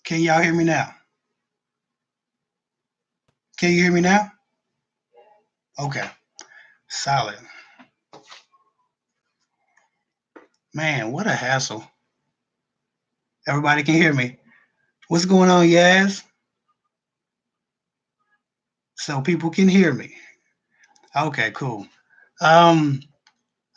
Can y'all hear me now? Can you hear me now? Okay, solid. Man, what a hassle. Everybody can hear me. What's going on, Yaz? So people can hear me. Okay, cool. Um,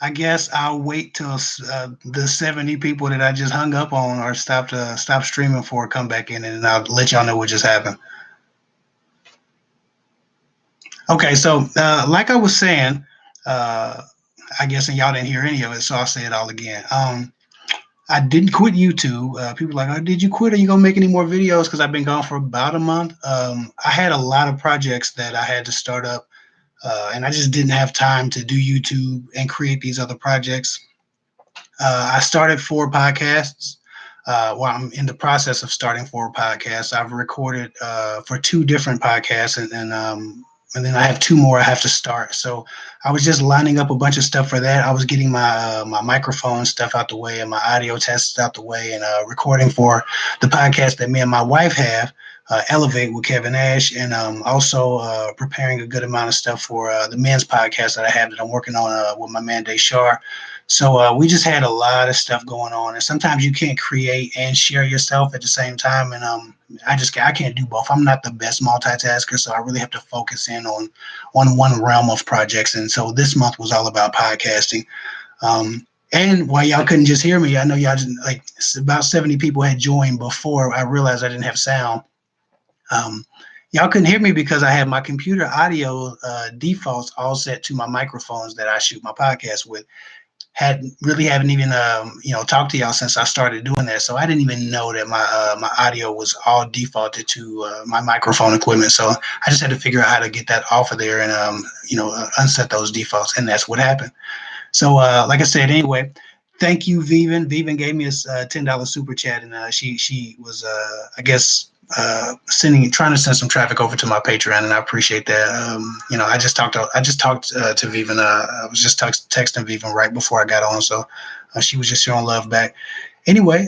I guess I'll wait till the 70 people that I just hung up on or stop streaming for come back in, and I'll let y'all know what just happened. Okay, so like I was saying, uh, I guess and y'all didn't hear any of it, so I'll say it all again. I didn't quit YouTube. People are like, oh, did you quit? Are you gonna make any more videos? Because I've been gone for about a month. I had a lot of projects that I had to start up, and I just didn't have time to do YouTube and create these other projects. I started 4 podcasts. Well, I'm in the process of starting 4 podcasts. I've recorded for 2 different podcasts, and then I have 2 more I have to start. So I was just lining up a bunch of stuff for that. I was getting my microphone stuff out the way and my audio tests out the way, and recording for the podcast that me and my wife have, Elevate with Kevin Ash, and also preparing a good amount of stuff for the men's podcast that I have that I'm working on with my man Deshar. So we just had a lot of stuff going on, and sometimes you can't create and share yourself at the same time. And I can't do both. I'm not the best multitasker, so I really have to focus in on one realm of projects. And so this month was all about podcasting. And while y'all couldn't just hear me, I know y'all just, like about 70 people had joined before I realized I didn't have sound. Um, Y'all couldn't hear me because I had my computer audio defaults all set to my microphones that I shoot my podcast with. Haven't even talked to y'all since I started doing that, so I didn't even know that my audio was all defaulted to my microphone equipment. So I just had to figure out how to get that off of there and unset those defaults, and that's what happened. So like I said, anyway, thank you, Vivian. Vivian gave me a $10 super chat, and she was I guess trying to send some traffic over to my Patreon, and I appreciate that. I just talked to Vivian. I was just texting Vivian right before I got on, so she was just showing love back. Anyway,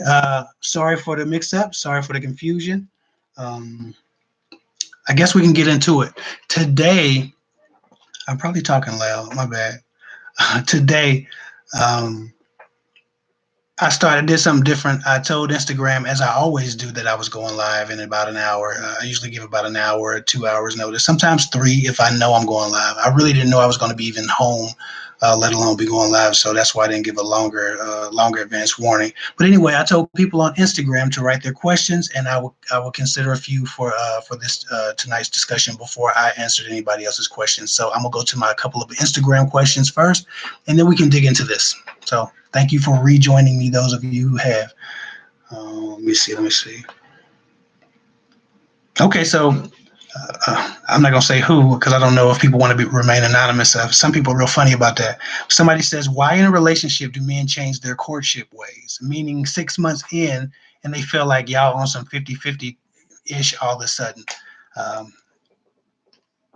sorry for the mix-up. Sorry for the confusion. I guess we can get into it today. I'm probably talking loud. My bad. Today. Um, I did something different. I told Instagram, as I always do, that I was going live in about an hour. I usually give about an hour or 2 hours notice, sometimes 3 if I know I'm going live. I really didn't know I was going to be even home, let alone be going live. So that's why I didn't give a longer advance warning. But anyway, I told people on Instagram to write their questions, and I will consider a few for this tonight's discussion before I answered anybody else's questions. So I'm gonna go to my couple of Instagram questions first, and then we can dig into this. So thank you for rejoining me, those of you who have. Let me see. Okay, so I'm not going to say who because I don't know if people want to remain anonymous. Some people are real funny about that. Somebody says, why in a relationship do men change their courtship ways? Meaning 6 months in and they feel like y'all on some 50-50-ish all of a sudden.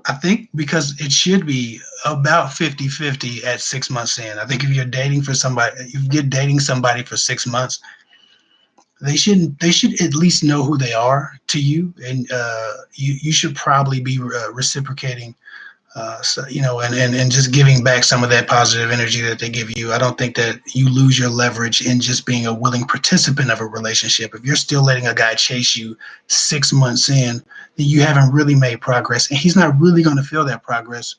I think because it should be about 50-50 at 6 months in. I think if you're dating somebody for 6 months, they should at least know who they are to you, and you should probably be reciprocating, and just giving back some of that positive energy that they give you. I don't think that you lose your leverage in just being a willing participant of a relationship. If you're still letting a guy chase you 6 months in, then you haven't really made progress, and he's not really going to feel that progress.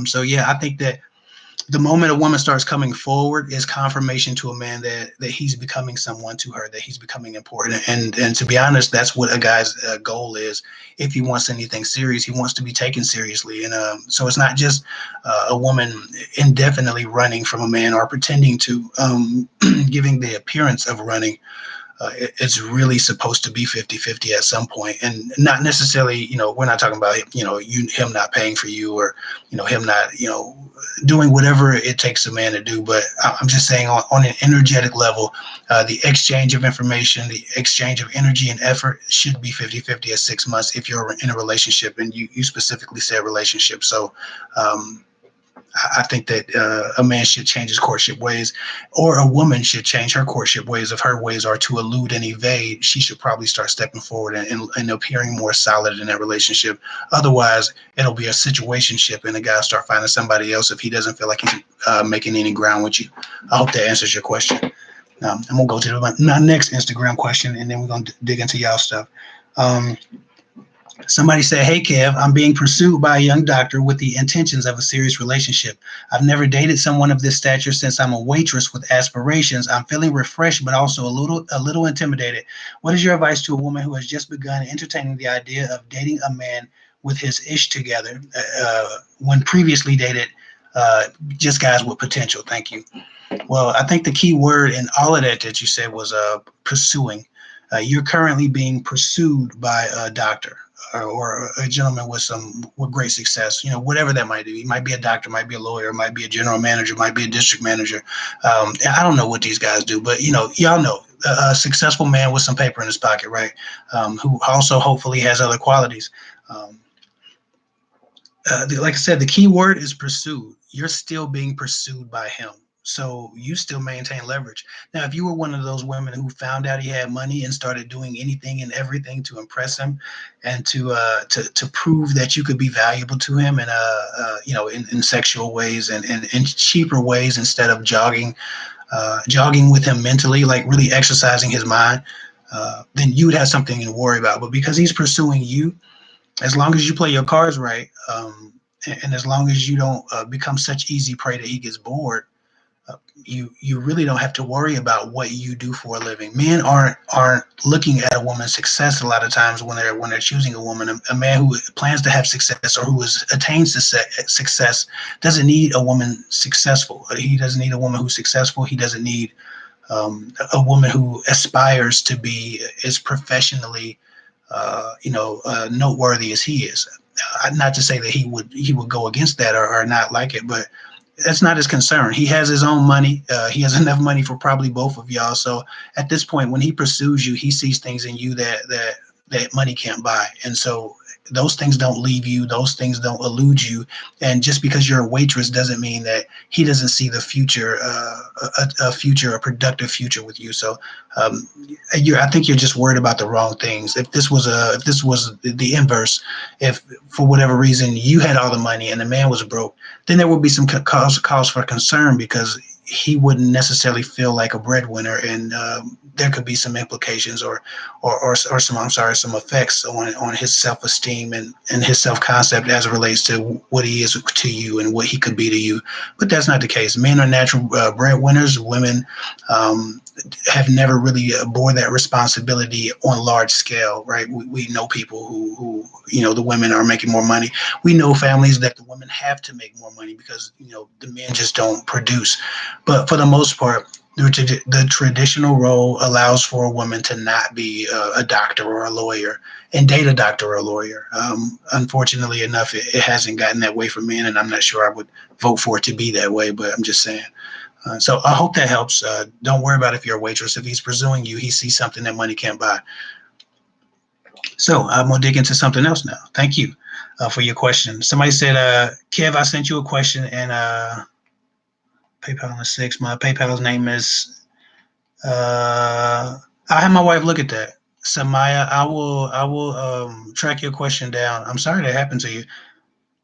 So yeah, I think that the moment a woman starts coming forward is confirmation to a man that he's becoming someone to her, that he's becoming important. And to be honest, that's what a guy's goal is. If he wants anything serious, he wants to be taken seriously. And so it's not just a woman indefinitely running from a man or pretending to, giving the appearance of running. It's really supposed to be 50-50 at some point, and not necessarily, we're not talking about, him not paying for you, or, him not, doing whatever it takes a man to do. But I'm just saying on an energetic level, the exchange of information, the exchange of energy and effort should be 50-50 at 6 months if you're in a relationship, and you specifically said relationship. So I think that a man should change his courtship ways, or a woman should change her courtship ways. If her ways are to elude and evade, she should probably start stepping forward and appearing more solid in that relationship. Otherwise, it'll be a situationship, and the guy start finding somebody else if he doesn't feel like he's making any ground with you. I hope that answers your question. I'm gonna go to my next Instagram question, and then we're gonna dig into y'all stuff. Um, Somebody said, "Hey Kev, I'm being pursued by a young doctor with the intentions of a serious relationship. I've never dated someone of this stature since I'm a waitress with aspirations. I'm feeling refreshed, but also a little intimidated. What is your advice to a woman who has just begun entertaining the idea of dating a man with his ish together, when previously dated just guys with potential? Thank you." Well, I think the key word in all of that you said was pursuing. You're currently being pursued by a doctor or a gentleman with great success. Whatever that might be. He might be a doctor, might be a lawyer, might be a general manager, might be a district manager. I don't know what these guys do, but y'all know a successful man with some paper in his pocket, right? Who also hopefully has other qualities. Um, like I said, the key word is pursued. You're still being pursued by him. So you still maintain leverage. Now, if you were one of those women who found out he had money and started doing anything and everything to impress him and to prove that you could be valuable to him and in sexual ways and in cheaper ways instead of jogging with him mentally, like really exercising his mind, then you would have something to worry about. But because he's pursuing you, as long as you play your cards right, and as long as you don't become such easy prey that he gets bored, you really don't have to worry about what you do for a living. Men aren't looking at a woman's success a lot of times when they're choosing a woman. A man who plans to have success or who attains success doesn't need a woman successful. He doesn't need a woman who's successful. He doesn't need a woman who aspires to be as professionally noteworthy as he is. Not to say that he would go against that or not like it, but that's not his concern. He has his own money. He has enough money for probably both of y'all. So at this point, when he pursues you, he sees things in you that money can't buy. And so those things don't leave you. Those things don't elude you. And just because you're a waitress doesn't mean that he doesn't see the future, a productive future with you. So I think you're just worried about the wrong things. If this was the inverse, if for whatever reason you had all the money and the man was broke, then there would be some cause for concern because he wouldn't necessarily feel like a breadwinner, and there could be some implications or some effects on his self-esteem and his self-concept as it relates to what he is to you and what he could be to you. But that's not the case. Men are natural breadwinners. Women have never really bore that responsibility on large scale, right? We know people who the women are making more money. We know families that the women have to make more money because the men just don't produce. But for the most part, the traditional role allows for a woman to not be a doctor or a lawyer and date a doctor or a lawyer. Unfortunately enough, it hasn't gotten that way for men, and I'm not sure I would vote for it to be that way, but I'm just saying. So I hope that helps. Don't worry about if you're a waitress. If he's pursuing you, he sees something that money can't buy. So I'm going to dig into something else now. Thank you for your question. Somebody said, Kev, I sent you a question and PayPal on the 6th. My PayPal's name is, I'll have my wife look at that. Samaya, I will track your question down. I'm sorry that happened to you.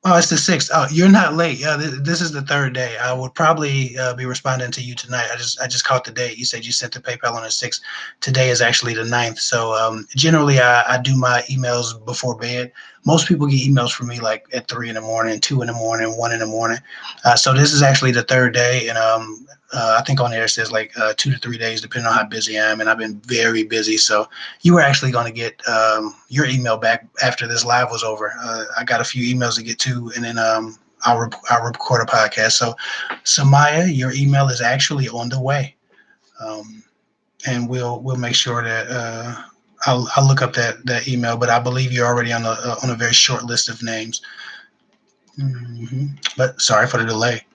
Oh, it's the 6th. Oh, you're not late. Yeah, this is the third day. I would probably be responding to you tonight. I just caught the date. You said you sent the PayPal on the 6th. Today is actually the 9th. So generally, I do my emails before bed. Most people get emails from me like at 3 in the morning, 2 in the morning, 1 in the morning. So this is actually the third day, and I think on there it says like 2 to 3 days, depending on how busy I am. And I've been very busy. So you were actually going to get your email back after this live was over. I got a few emails to get to, and then I'll record a podcast. So Samaya, your email is actually on the way, and we'll make sure that I'll look up that email. But I believe you're already on a very short list of names. But sorry for the delay.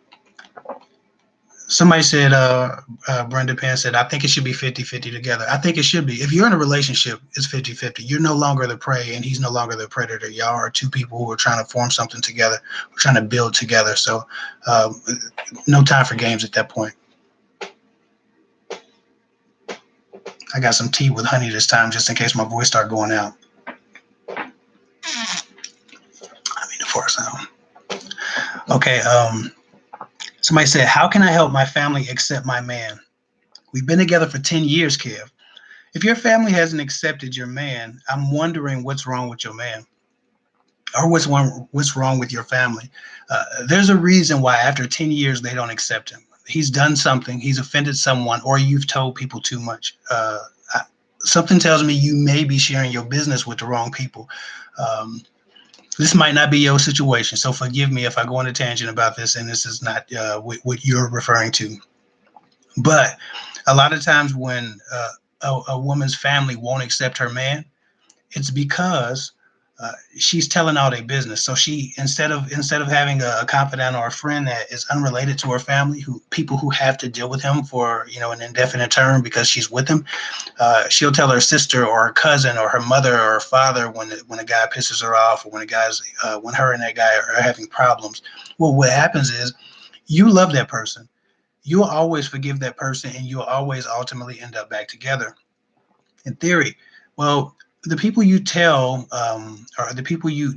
Somebody said, Brenda Penn said, I think it should be 50-50 together. I think it should be. If you're in a relationship, it's 50-50. You're no longer the prey and he's no longer the predator. Y'all are two people who are trying to form something together. We're trying to build together. So no time for games at that point. I got some tea with honey this time just in case my voice start going out. I mean, the far sound. Okay. Somebody said, how can I help my family accept my man? We've been together for 10 years, Kev. If your family hasn't accepted your man, I'm wondering what's wrong with your man, or what's wrong with your family. There's a reason why after 10 years they don't accept him. He's done something, he's offended someone, or you've told people too much. Something tells me you may be sharing your business with the wrong people. This might not be your situation, so forgive me if I go on a tangent about this and this is not what you're referring to. But a lot of times when a woman's family won't accept her man, it's because she's telling all their business. So she instead of having a confidant or a friend that is unrelated to her family, who people who have to deal with him for an indefinite term because she's with him, she'll tell her sister or her cousin or her mother or her father when a guy pisses her off, or when her and that guy are having problems. Well, what happens is you love that person. You'll always forgive that person, and you'll always ultimately end up back together in theory. Well, the people you tell, or the people you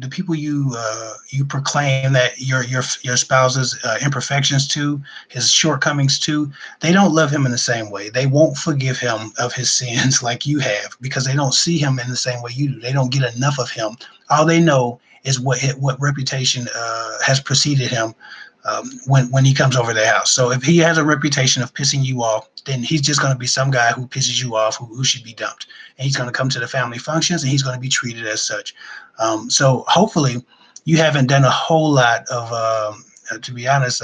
proclaim that your spouse's imperfections to, his shortcomings to, they don't love him in the same way. They won't forgive him of his sins like you have, because they don't see him in the same way you do. They don't get enough of him. All they know is what reputation has preceded him when he comes over their house. So if he has a reputation of pissing you off, then he's just going to be some guy who pisses you off, who should be dumped. And he's going to come to the family functions and he's going to be treated as such. So hopefully you haven't done a whole lot of, to be honest,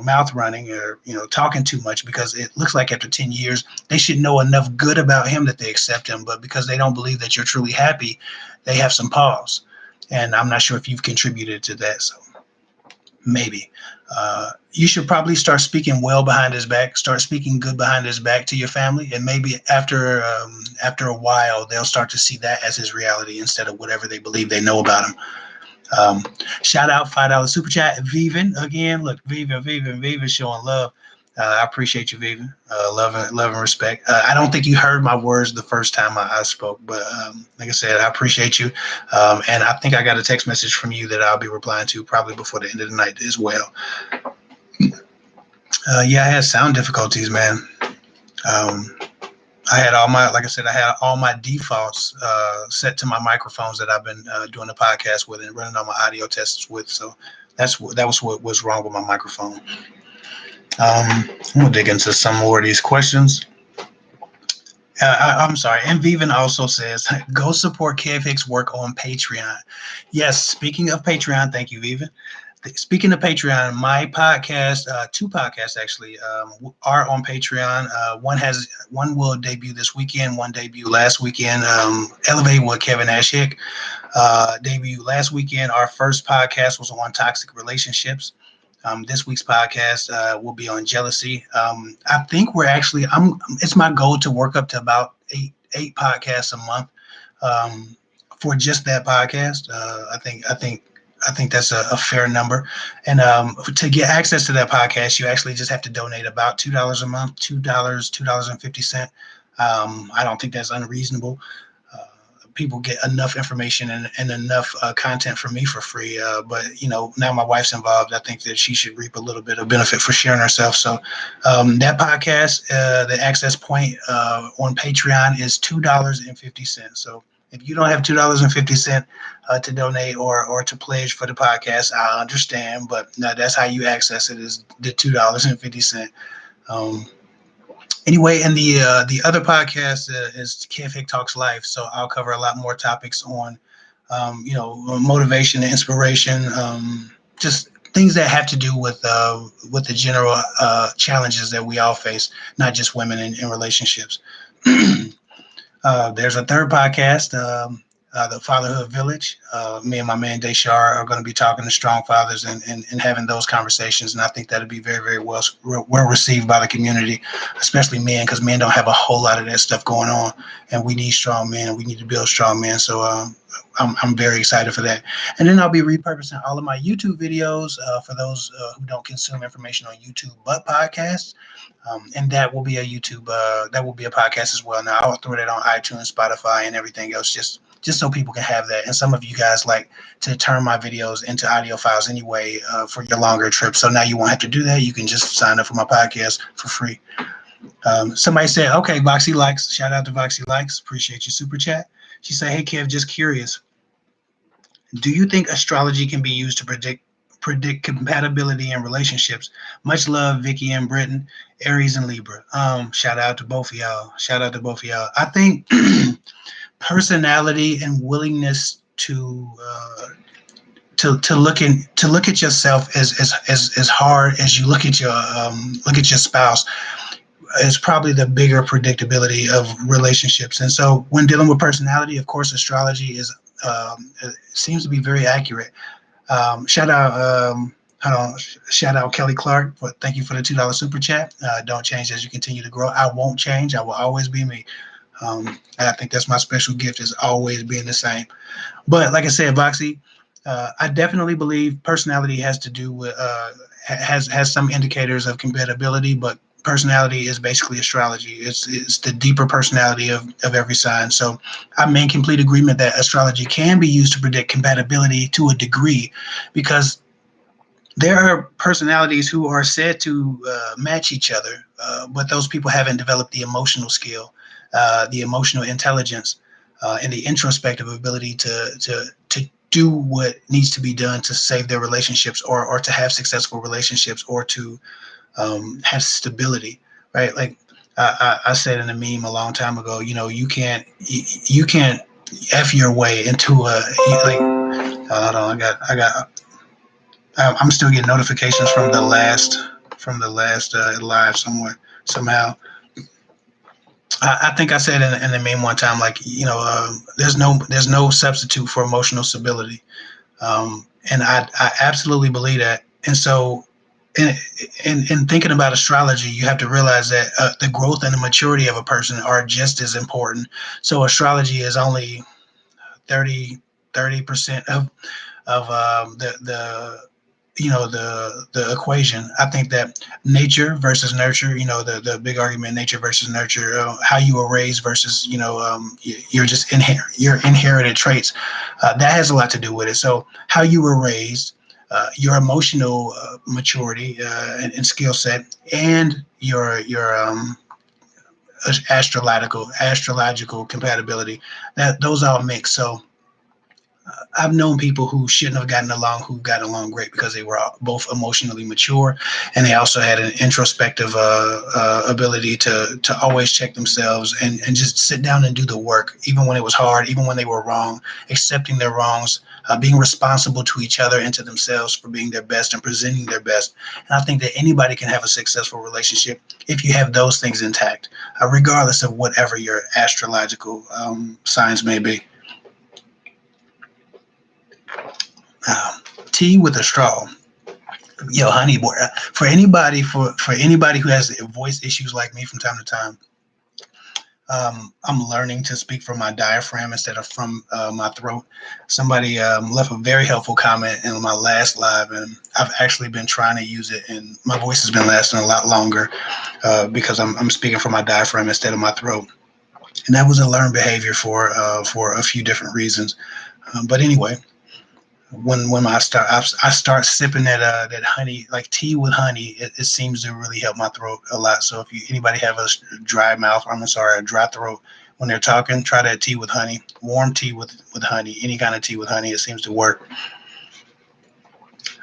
mouth running, or talking too much, because it looks like after 10 years they should know enough good about him that they accept him. But because they don't believe that you're truly happy, they have some pause. And I'm not sure if you've contributed to that. So maybe you should probably start speaking well behind his back, start speaking good behind his back to your family, and maybe after a while they'll start to see that as his reality instead of whatever they believe they know about him. Shout out $5 super chat, Vivian. Again, look, Vivian showing love. I appreciate you, Vivian. Love and respect. I don't think you heard my words the first time I spoke, but like I said, I appreciate you. And I think I got a text message from you that I'll be replying to probably before the end of the night as well. Yeah, I had sound difficulties, man. I had all my defaults set to my microphones that I've been doing the podcast with and running all my audio tests with. So that was what was wrong with my microphone. I'm gonna dig into some more of these questions. I'm sorry. And Vivian also says, go support Kev Hicks' work on Patreon. Yes, speaking of Patreon, thank you, Vivian. Speaking of Patreon, my podcast, two podcasts actually, are on Patreon. One will debut this weekend, one debuted last weekend. Elevating with Kevin Ashhick debuted last weekend. Our first podcast was on toxic relationships. This week's podcast will be on jealousy. I think it's my goal to work up to about eight podcasts a month for just that podcast. I think that's a fair number. And to get access to that podcast, you actually just have to donate about $2 a month, $2.50. I don't think that's unreasonable. People get enough information and enough content from me for free. But now my wife's involved. I think that she should reap a little bit of benefit for sharing herself. So that podcast, the access point on Patreon is $2.50. So if you don't have $2.50 to donate or to pledge for the podcast, I understand. But no, that's how you access it, is the $2.50. Anyway, and the other podcast is Kev Hick Talks Life. So I'll cover a lot more topics on, motivation and inspiration, just things that have to do with the general challenges that we all face, not just women in relationships. There's a third podcast the Fatherhood Village. Me and my man Deshar are going to be talking to strong fathers and having those conversations. And I think that'll be very, very well received by the community, especially men, because men don't have a whole lot of that stuff going on. And we need strong men, and we need to build strong men. So I'm very excited for that. And then I'll be repurposing all of my YouTube videos for those who don't consume information on YouTube but podcasts. And that will be a YouTube, that will be a podcast as well. Now I'll throw that on iTunes, Spotify, and everything else, just so people can have that. And some of you guys like to turn my videos into audio files anyway for your longer trips. So now you won't have to do that. You can just sign up for my podcast for free. Somebody said, okay, Voxy Likes. Shout out to Voxy Likes. Appreciate your super chat. She said, hey, Kev, just curious. Do you think astrology can be used to predict compatibility in relationships? Much love, Vicky and Britton, Aries and Libra. Shout out to both of y'all. Shout out to both of y'all. I think personality and willingness to look at yourself as hard as you look at your spouse is probably the bigger predictability of relationships. And so when dealing with personality, of course, astrology is seems to be very accurate. Shout out Kelly Clark. But thank you for the $2 super chat. Don't change as you continue to grow. I won't change. I will always be me. I think that's my special gift, is always being the same. But like I said, Voxy, I definitely believe personality has to do with has some indicators of compatibility, but personality is basically astrology. It's the deeper personality of every sign. So I'm in complete agreement that astrology can be used to predict compatibility to a degree, because there are personalities who are said to match each other, but those people haven't developed the emotional skill, the emotional intelligence, and the introspective ability to do what needs to be done to save their relationships, or to have successful relationships, or to have stability, right? Like I said in a meme a long time ago, you can't f your way into a like. Hold on, I'm still getting notifications from the last live somehow. I think I said in the meme one time, like, there's no substitute for emotional stability, and I absolutely believe that. And so, in thinking about astrology, you have to realize that the growth and the maturity of a person are just as important. So astrology is only 30% of the equation. I think that nature versus nurture, the big argument, nature versus nurture, how you were raised versus your inherited traits, that has a lot to do with it. So how you were raised, your emotional maturity and skill set, and your astrological compatibility, that those all mix. So I've known people who shouldn't have gotten along, who got along great, because they were both emotionally mature, and they also had an introspective ability to always check themselves and just sit down and do the work, even when it was hard, even when they were wrong, accepting their wrongs, being responsible to each other and to themselves for being their best and presenting their best. And I think that anybody can have a successful relationship if you have those things intact, regardless of whatever your astrological signs may be. Tea with a straw. Yo, honey boy. For anybody who has voice issues like me from time to time, I'm learning to speak from my diaphragm instead of from my throat. Somebody left a very helpful comment in my last live, and I've actually been trying to use it, and my voice has been lasting a lot longer because I'm speaking from my diaphragm instead of my throat. And that was a learned behavior for a few different reasons. But anyway, when I start sipping that honey, like tea with honey, it seems to really help my throat a lot. So if anybody have a dry mouth, a dry throat when they're talking, try that tea with honey, warm tea with honey, any kind of tea with honey. It seems to work.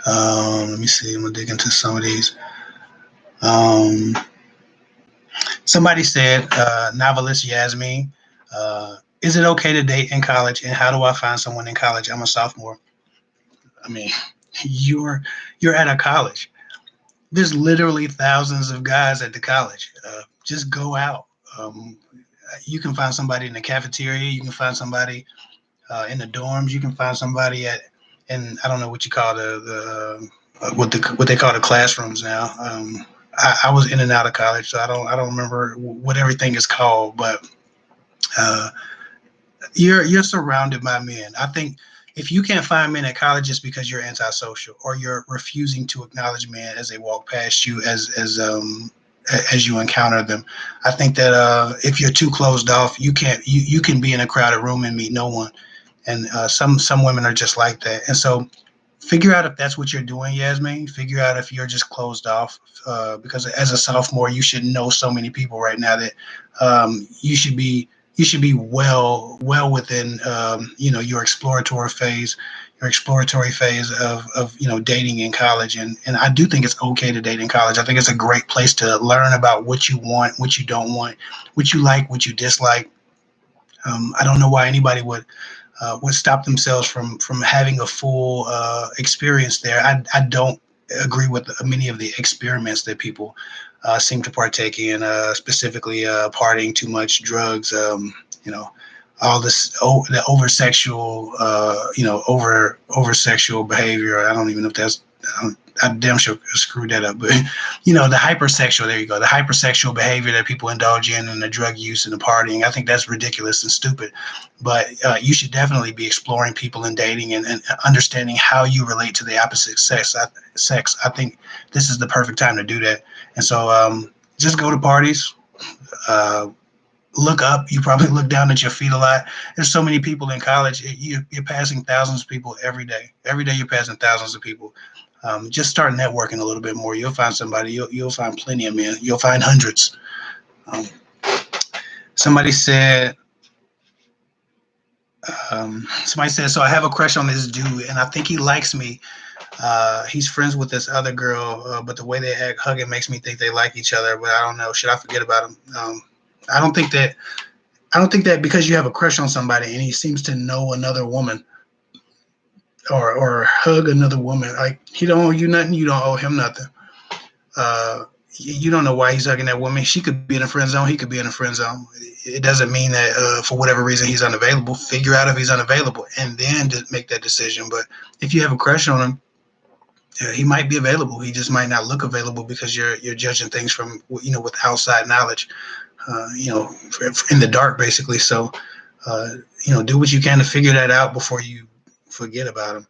Let me see. I'm gonna dig into some of these. Somebody said, novelist Yasmin, is it okay to date in college, and how do I find someone in college? I'm a sophomore. I mean, you're at a college. There's literally thousands of guys at the college. Just go out. You can find somebody in the cafeteria. You can find somebody in the dorms. You can find somebody at, and I don't know what you call what they call the classrooms now. I was in and out of college, so I don't remember what everything is called, but uh, you're surrounded by men. I think if you can't find men at college, it's because you're antisocial or you're refusing to acknowledge men as they walk past you as you encounter them. I think that if you're too closed off, you can be in a crowded room and meet no one. And some women are just like that. And so figure out if that's what you're doing, Yasmin. Figure out if you're just closed off. Because as a sophomore, you should know so many people right now that you should be well within your exploratory phase of dating in college. And I do think it's okay to date in college. I think it's a great place to learn about what you want, what you don't want, what you like, what you dislike. I don't know why anybody would stop themselves from having a full experience there. I don't agree with many of the experiments that people seem to partake in, specifically partying too much, drugs, you know, all this the over sexual, over sexual behavior. I don't even know if that's. I damn sure screwed that up, but the hypersexual. There you go. The hypersexual behavior that people indulge in, and the drug use and the partying. I think that's ridiculous and stupid. But you should definitely be exploring people and dating and understanding how you relate to the opposite sex. I think this is the perfect time to do that. And so just go to parties. Uh, Look up. You probably look down at your feet a lot. There's so many people in college. You're passing thousands of people every day. Every day you're passing thousands of people. Just start networking a little bit more. You'll find somebody. You'll find plenty of men. You'll find hundreds. Um, somebody said. Somebody said, so I have a crush on this dude, and I think he likes me. He's friends with this other girl, but the way they act hugging makes me think they like each other. But I don't know. Should I forget about him? I don't think that. I don't think that because you have a crush on somebody and he seems to know another woman or hug another woman, like he don't owe you nothing, you don't owe him nothing. You don't know why he's hugging that woman. She could be in a friend zone. He could be in a friend zone. It doesn't mean that for whatever reason he's unavailable. Figure out if he's unavailable and then just make that decision. But if you have a crush on him, he might be available. He just might not look available because you're judging things from with outside knowledge, in the dark basically. So do what you can to figure that out before you forget about him.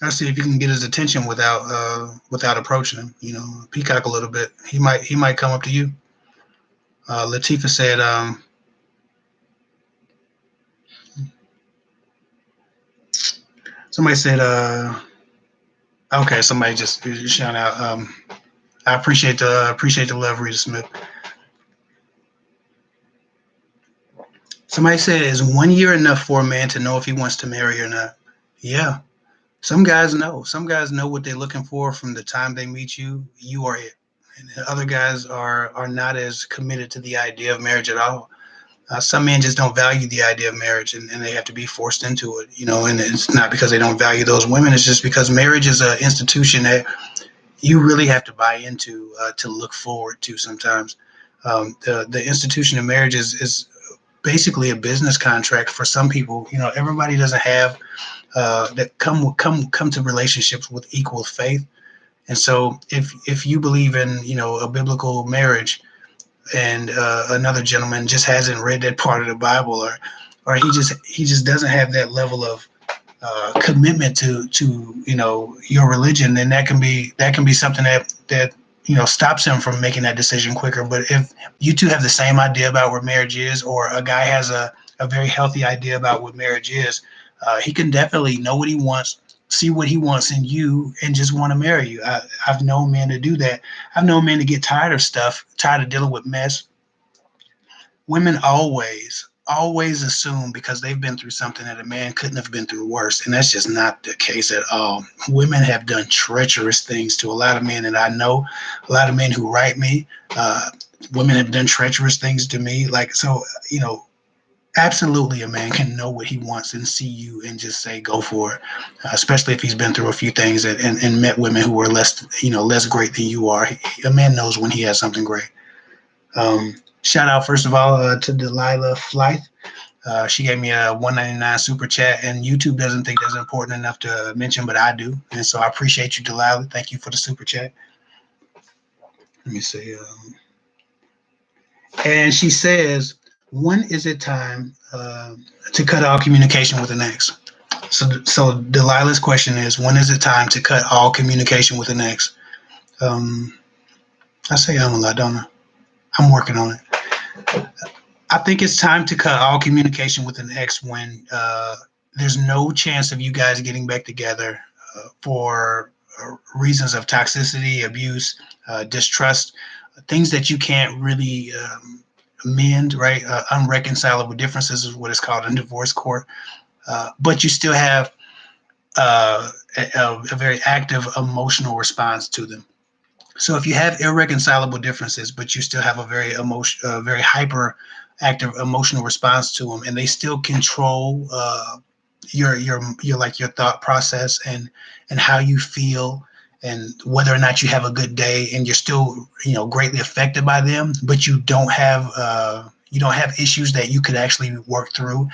I see if you can get his attention without approaching him. Peacock a little bit. He might come up to you. Latifa said, somebody said, okay, somebody just shout out. I appreciate the love, Rita Smith. Somebody said, is 1 year enough for a man to know if he wants to marry or not? Yeah. Some guys know. Some guys know what they're looking for from the time they meet you. You are it. And other guys are not as committed to the idea of marriage at all. Some men just don't value the idea of marriage, and they have to be forced into it. And it's not because they don't value those women. It's just because marriage is an institution that you really have to buy into to look forward to. Sometimes the institution of marriage is basically a business contract for some people. Everybody doesn't have that come to relationships with equal faith. And so if you believe in a biblical marriage and another gentleman just hasn't read that part of the Bible, or he just doesn't have that level of commitment to your religion, then that can be something that stops him from making that decision quicker. But if you two have the same idea about what marriage is, or a guy has a very healthy idea about what marriage is, he can definitely know what he wants, see what he wants in you, and just want to marry you. I've known men to do that. I've known men to get tired of stuff, tired of dealing with mess. Women always assume because they've been through something that a man couldn't have been through worse, and that's just not the case at all. Women have done treacherous things to a lot of men, and I know a lot of men who write me. Women have done treacherous things to me, like so. Absolutely, a man can know what he wants and see you and just say go for it, especially if he's been through a few things and met women who are less great than you are. A man knows when he has something great. Shout out first of all to Delilah Flythe. She gave me a 199 super chat, and YouTube doesn't think that's important enough to mention, but I do. And so I appreciate you, Delilah. Thank you for the super chat. Let me see. And she says, when is it time to cut all communication with an ex? So Delilah's question is, when is it time to cut all communication with an ex? Um, I say I'm a lot, don't I? I'm working on it. I think it's time to cut all communication with an ex when there's no chance of you guys getting back together for reasons of toxicity, abuse, distrust, things that you can't really mend, right? Unreconcilable differences is what it's called in divorce court. But you still have a very active emotional response to them. So if you have irreconcilable differences, but you still have a very hyper active emotional response to them, and they still control your thought process and how you feel and whether or not you have a good day, and you're still greatly affected by them, but you don't have issues that you could actually work through,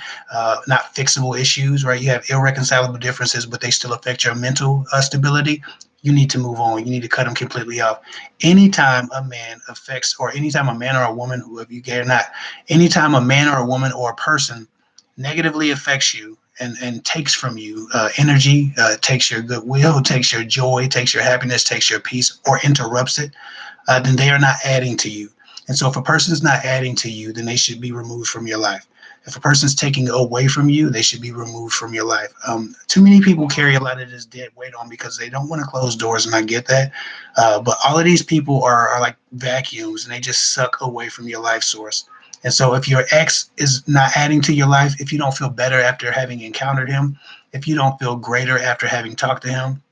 not fixable issues, right? You have irreconcilable differences, but they still affect your mental stability. You need to move on. You need to cut them completely off. Anytime a man affects, or anytime a man or a woman, whoever you get or not, anytime a man or a woman or a person negatively affects you and takes from you energy, takes your goodwill, takes your joy, takes your happiness, takes your peace, or interrupts it, then they are not adding to you. And so if a person is not adding to you, then they should be removed from your life. If a person's taking away from you, they should be removed from your life. Too many people carry a lot of this dead weight on because they don't want to close doors, and I get that. But all of these people are like vacuums, and they just suck away from your life source. And so if your ex is not adding to your life, if you don't feel better after having encountered him, if you don't feel greater after having talked to him,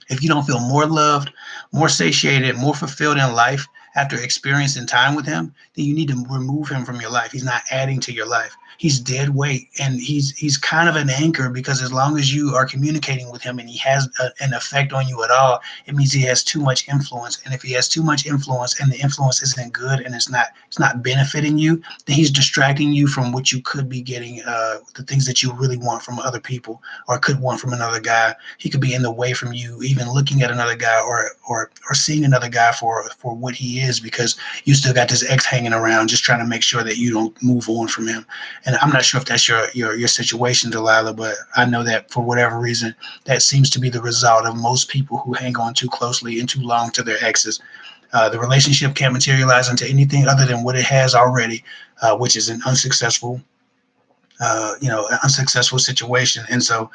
if you don't feel more loved, more satiated, more fulfilled in life after experiencing time with him, then you need to remove him from your life. He's not adding to your life. He's dead weight, and he's kind of an anchor, because as long as you are communicating with him and he has an effect on you at all, it means he has too much influence. And if he has too much influence and the influence isn't good and it's not benefiting you, then he's distracting you from what you could be getting, the things that you really want from other people or could want from another guy. He could be in the way from you even looking at another guy, or seeing another guy for what he is, because you still got this ex hanging around just trying to make sure that you don't move on from him. And I'm not sure if that's your situation, Delilah, but I know that for whatever reason, that seems to be the result of most people who hang on too closely and too long to their exes. The relationship can't materialize into anything other than what it has already, which is an unsuccessful situation. And so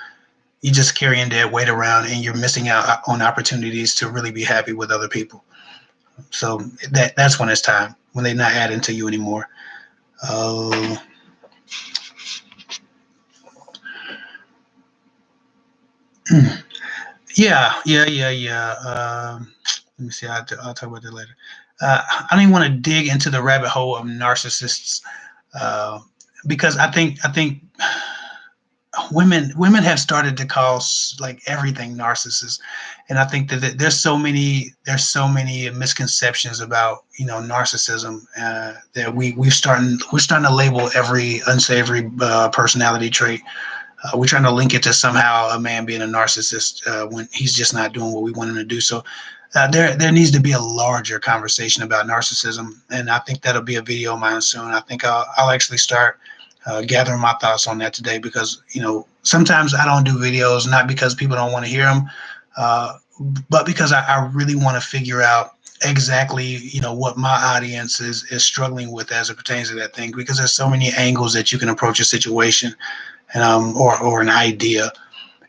you're just carrying dead weight around, and you're missing out on opportunities to really be happy with other people. So that's when it's time, when they're not adding to you anymore. Uh, yeah. Let me see. I'll talk about that later. I don't even want to dig into the rabbit hole of narcissists, uh, because I think women have started to call like everything narcissists, and I think that there's so many misconceptions about narcissism, that we're starting to label every unsavory personality trait. We're trying to link it to somehow a man being a narcissist, when he's just not doing what we want him to do. So there needs to be a larger conversation about narcissism, and I think that'll be a video of mine soon. I think I'll actually start gathering my thoughts on that today, because sometimes I don't do videos, not because people don't want to hear them, uh, but because I really want to figure out exactly what my audience is struggling with as it pertains to that thing, because there's so many angles that you can approach a situation, and or an idea.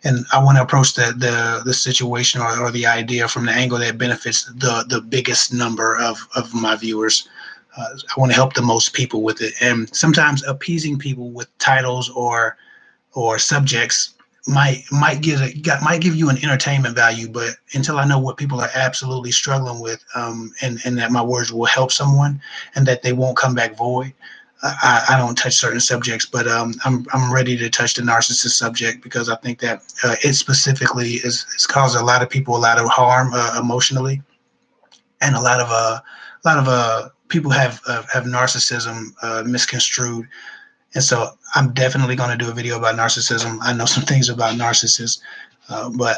And I want to approach the situation, or the idea from the angle that benefits the biggest number of my viewers. I want to help the most people with it, and sometimes appeasing people with titles or subjects might give you an entertainment value, but until I know what people are absolutely struggling with, and that my words will help someone, and that they won't come back void, I don't touch certain subjects. But I'm ready to touch the narcissist subject, because I think that it specifically is caused a lot of people a lot of harm, emotionally, and a lot of people have narcissism misconstrued, And so I'm definitely going to do a video about narcissism. I know some things about narcissists, but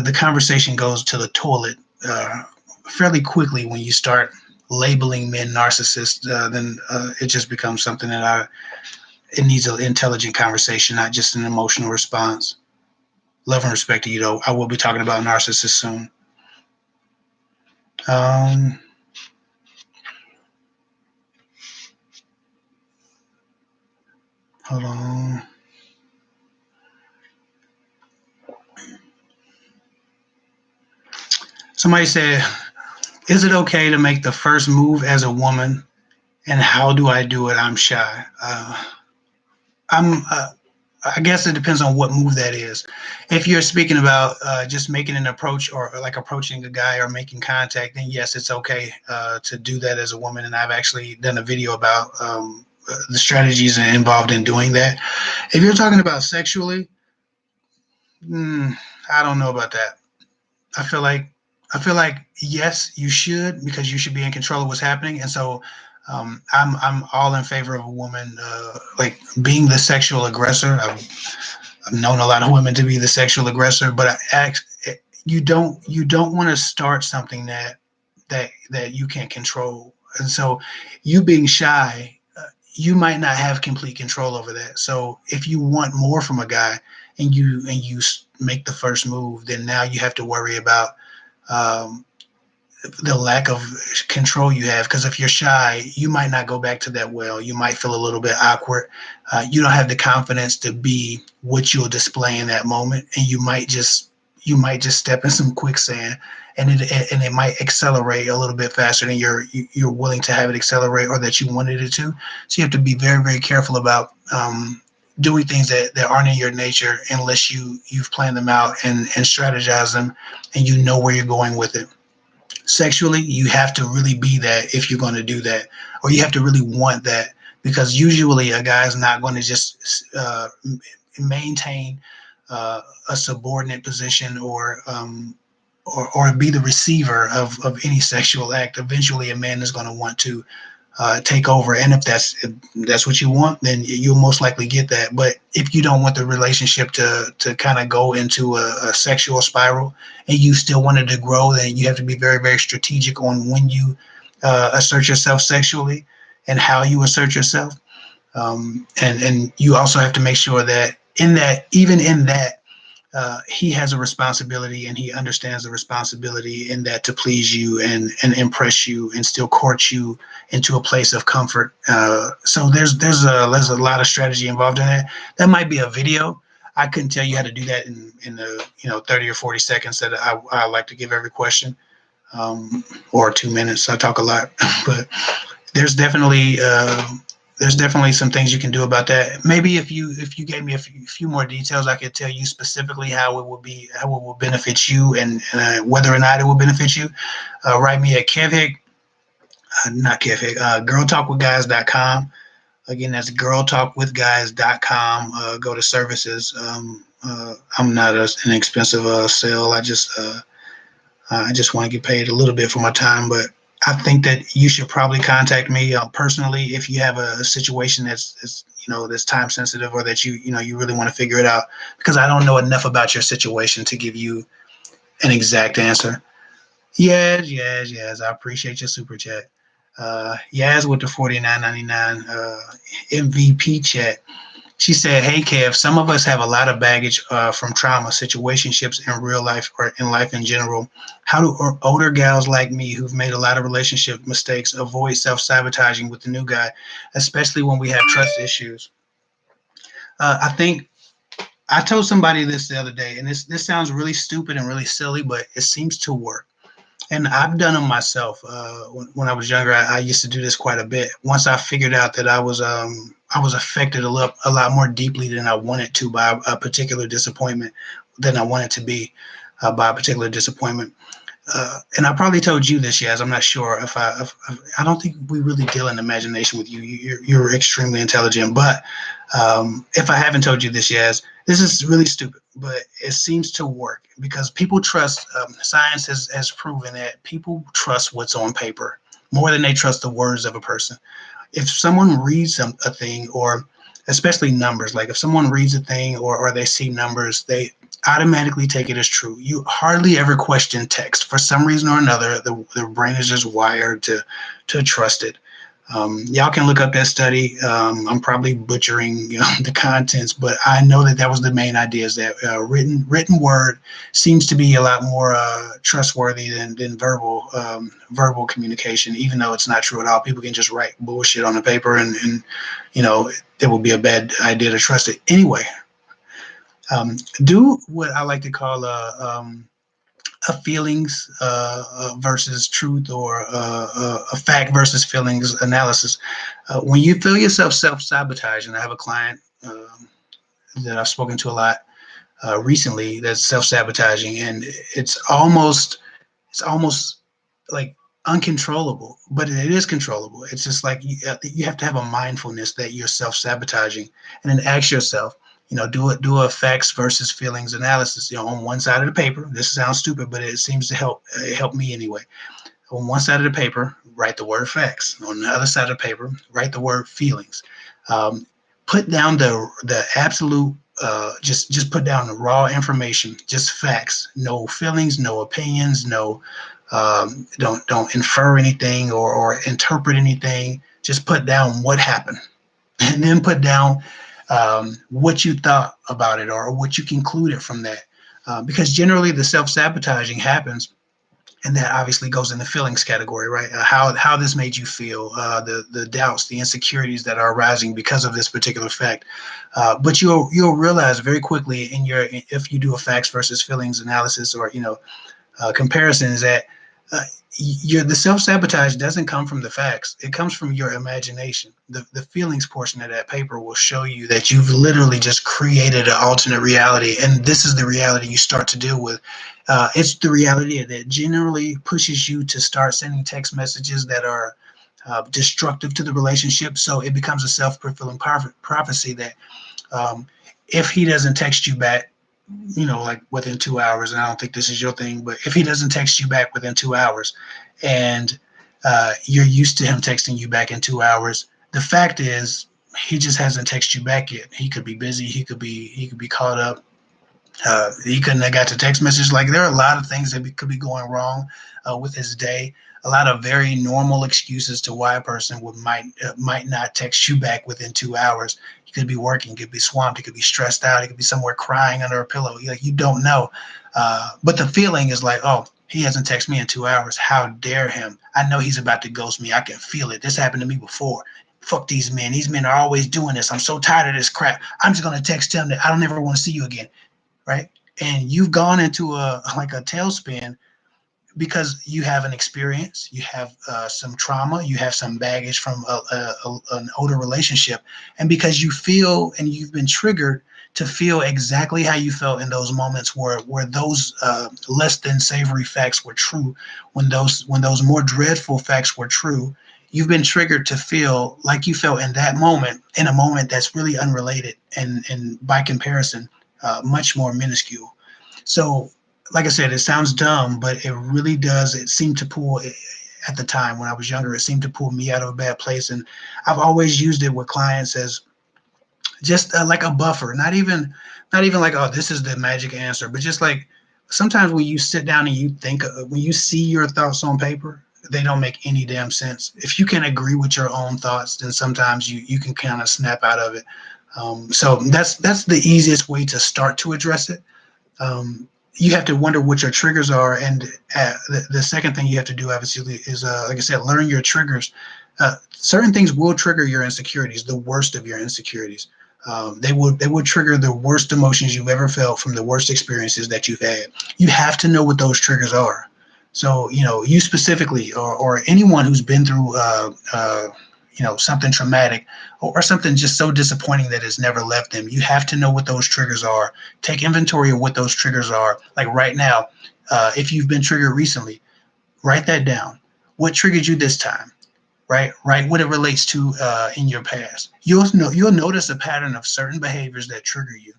the conversation goes to the toilet fairly quickly when you start labeling men narcissists. Then it just becomes something that it needs an intelligent conversation, not just an emotional response. Love and respect to you, though. I will be talking about narcissists soon. Um, Hold on. Somebody said, "Is it okay to make the first move as a woman? And how do I do it? I'm shy." I'm. I guess it depends on what move that is. If you're speaking about just making an approach or like approaching a guy or making contact, then yes, it's okay to do that as a woman. And I've actually done a video about the strategies involved in doing that. If you're talking about sexually, I don't know about that. I feel like yes, you should, because you should be in control of what's happening. And so I'm all in favor of a woman like being the sexual aggressor. I've known a lot of women to be the sexual aggressor, but you don't want to start something that you can't control. And so you being shy, you might not have complete control over that. So if you want more from a guy and you make the first move, then now you have to worry about um, the lack of control you have. Because if you're shy, you might not go back to that well. You might feel a little bit awkward. You don't have the confidence to be what you'll display in that moment, and you might just step in some quicksand, and it might accelerate a little bit faster than you're willing to have it accelerate, or that you wanted it to. So you have to be very, very careful about doing things that aren't in your nature unless you've planned them out and strategize them, and you know where you're going with it. Sexually, you have to really be that if you're going to do that, or you have to really want that, because usually a guy's not going to just maintain a subordinate position, or be the receiver of any sexual act. Eventually, a man is going to want to take over, and if that's what you want, then you'll most likely get that. But if you don't want the relationship to kind of go into a sexual spiral, and you still want it to grow, then you have to be very, very strategic on when you assert yourself sexually and how you assert yourself. And you also have to make sure that even in that, he has a responsibility, and he understands the responsibility in that, to please you and impress you and still court you into a place of comfort. So there's a lot of strategy involved in that. That might be a video. I couldn't tell you how to do that in the 30 or 40 seconds that I like to give every question, or 2 minutes. I talk a lot, but there's definitely there's definitely some things you can do about that. Maybe if you gave me a few more details, I could tell you specifically how it will benefit you, and whether or not it will benefit you. Write me at Kevhick, not Kevhick, girltalkwithguys.com. Again, that's girltalkwithguys.com. Go to services. I'm not an expensive sale. I just want to get paid a little bit for my time, but I think that you should probably contact me personally if you have a situation that's time sensitive, or that you really want to figure it out, because I don't know enough about your situation to give you an exact answer. Yes, yes, yes. I appreciate your super chat. Yaz with the 49.99 MVP chat. She said, "Hey Kev, some of us have a lot of baggage from trauma, situationships in real life or in life in general. How do older gals like me who've made a lot of relationship mistakes avoid self-sabotaging with the new guy, especially when we have trust issues?" I think I told somebody this the other day, and this sounds really stupid and really silly, but it seems to work. And I've done them myself. When I was younger, I used to do this quite a bit. Once I figured out that I was affected a lot more deeply than I wanted to by a particular disappointment, than I wanted to be by a particular disappointment. And I probably told you this, Yaz. I'm not sure if I don't think we really deal in imagination with you. You're extremely intelligent, but if I haven't told you this, Yaz, this is really stupid, but it seems to work because people trust. Science has proven that people trust what's on paper more than they trust the words of a person. If someone reads a thing, or especially numbers. Like if someone reads a thing or they see numbers, they automatically take it as true. You hardly ever question text. For some reason or another, the brain is just wired to trust it. Y'all can look up that study. I'm probably butchering, the contents, but I know that that was the main idea: is that written word seems to be a lot more trustworthy than verbal communication, even though it's not true at all. People can just write bullshit on the paper, and you know it would be a bad idea to trust it anyway. Do what I like to call a feelings versus truth, or a fact versus feelings analysis. When you feel yourself self-sabotage, and I have a client that I've spoken to a lot recently that's self-sabotaging, and it's almost like uncontrollable, but it is controllable. It's just like you have to have a mindfulness that you're self-sabotaging, and then ask yourself, do a facts versus feelings analysis. On one side of the paper, this sounds stupid, but it seems to help me anyway. On one side of the paper, write the word facts. On the other side of the paper, write the word feelings. Put down the absolute. Just put down the raw information, just facts. No feelings, no opinions, no. Don't infer anything or interpret anything. Just put down what happened, and then put down what you thought about it, or what you concluded from that. Because generally the self-sabotaging happens, and that obviously goes in the feelings category, right? How this made you feel, the doubts, the insecurities that are arising because of this particular fact. But you'll realize very quickly if you do a facts versus feelings analysis, or comparison, is that uh, the self-sabotage doesn't come from the facts. It comes from your imagination. The feelings portion of that paper will show you that you've literally just created an alternate reality, and this is the reality you start to deal with. It's the reality that generally pushes you to start sending text messages that are destructive to the relationship. So it becomes a self-fulfilling prophecy that um, if he doesn't text you back, like within 2 hours, and I don't think this is your thing, but if he doesn't text you back within 2 hours, and you're used to him texting you back in 2 hours, the fact is he just hasn't texted you back yet. He could be busy. He could be caught up. He couldn't have got to text message. Like, there are a lot of things that could be going wrong with his day. A lot of very normal excuses to why a person might not text you back within 2 hours. He could be working, he could be swamped, he could be stressed out, he could be somewhere crying under a pillow. Like, you don't know. But the feeling is like, oh, he hasn't texted me in 2 hours. How dare him? I know he's about to ghost me. I can feel it. This happened to me before. Fuck these men. These men are always doing this. I'm so tired of this crap. I'm just gonna text him that I don't ever want to see you again, right? And you've gone into a tailspin because you have an experience, you have some trauma, you have some baggage from an older relationship, and because you feel and you've been triggered to feel exactly how you felt in those moments where those less than savory facts were true, when those more dreadful facts were true. You've been triggered to feel like you felt in that moment, in a moment that's really unrelated, and by comparison, much more minuscule. So, like I said, it sounds dumb, but it really does. It seemed to pull, at the time when I was younger, it seemed to pull me out of a bad place. And I've always used it with clients as just like a buffer, not even like, oh, this is the magic answer, but just like, sometimes when you sit down and you think, when you see your thoughts on paper, they don't make any damn sense. If you can agree with your own thoughts, then sometimes you can kind of snap out of it. So that's the easiest way to start to address it. You have to wonder what your triggers are, and the second thing you have to do, obviously, is like I said, learn your triggers. Certain things will trigger your insecurities, the worst of your insecurities. They would trigger the worst emotions you've ever felt from the worst experiences that you've had. You have to know what those triggers are. So, you specifically, or anyone who's been through something traumatic, or something just so disappointing that it's never left them. You have to know what those triggers are. Take inventory of what those triggers are. Like right now, if you've been triggered recently, write that down. What triggered you this time? Right, right. What it relates to in your past. You'll notice a pattern of certain behaviors that trigger you.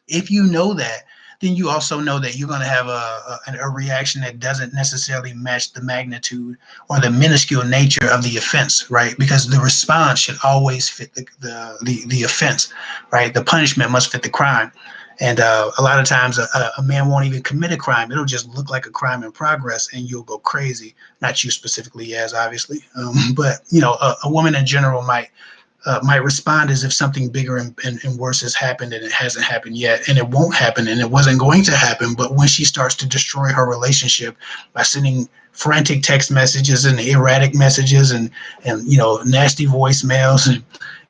If you know that, then you also know that you're going to have a reaction that doesn't necessarily match the magnitude or the minuscule nature of the offense, right? Because the response should always fit the offense, right? The punishment must fit the crime. And a lot of times a man won't even commit a crime. It'll just look like a crime in progress and you'll go crazy. Not you specifically, as obviously, but a woman in general might respond as if something bigger and worse has happened and it hasn't happened yet, and it won't happen, and it wasn't going to happen. But when she starts to destroy her relationship by sending frantic text messages and erratic messages and nasty voicemails and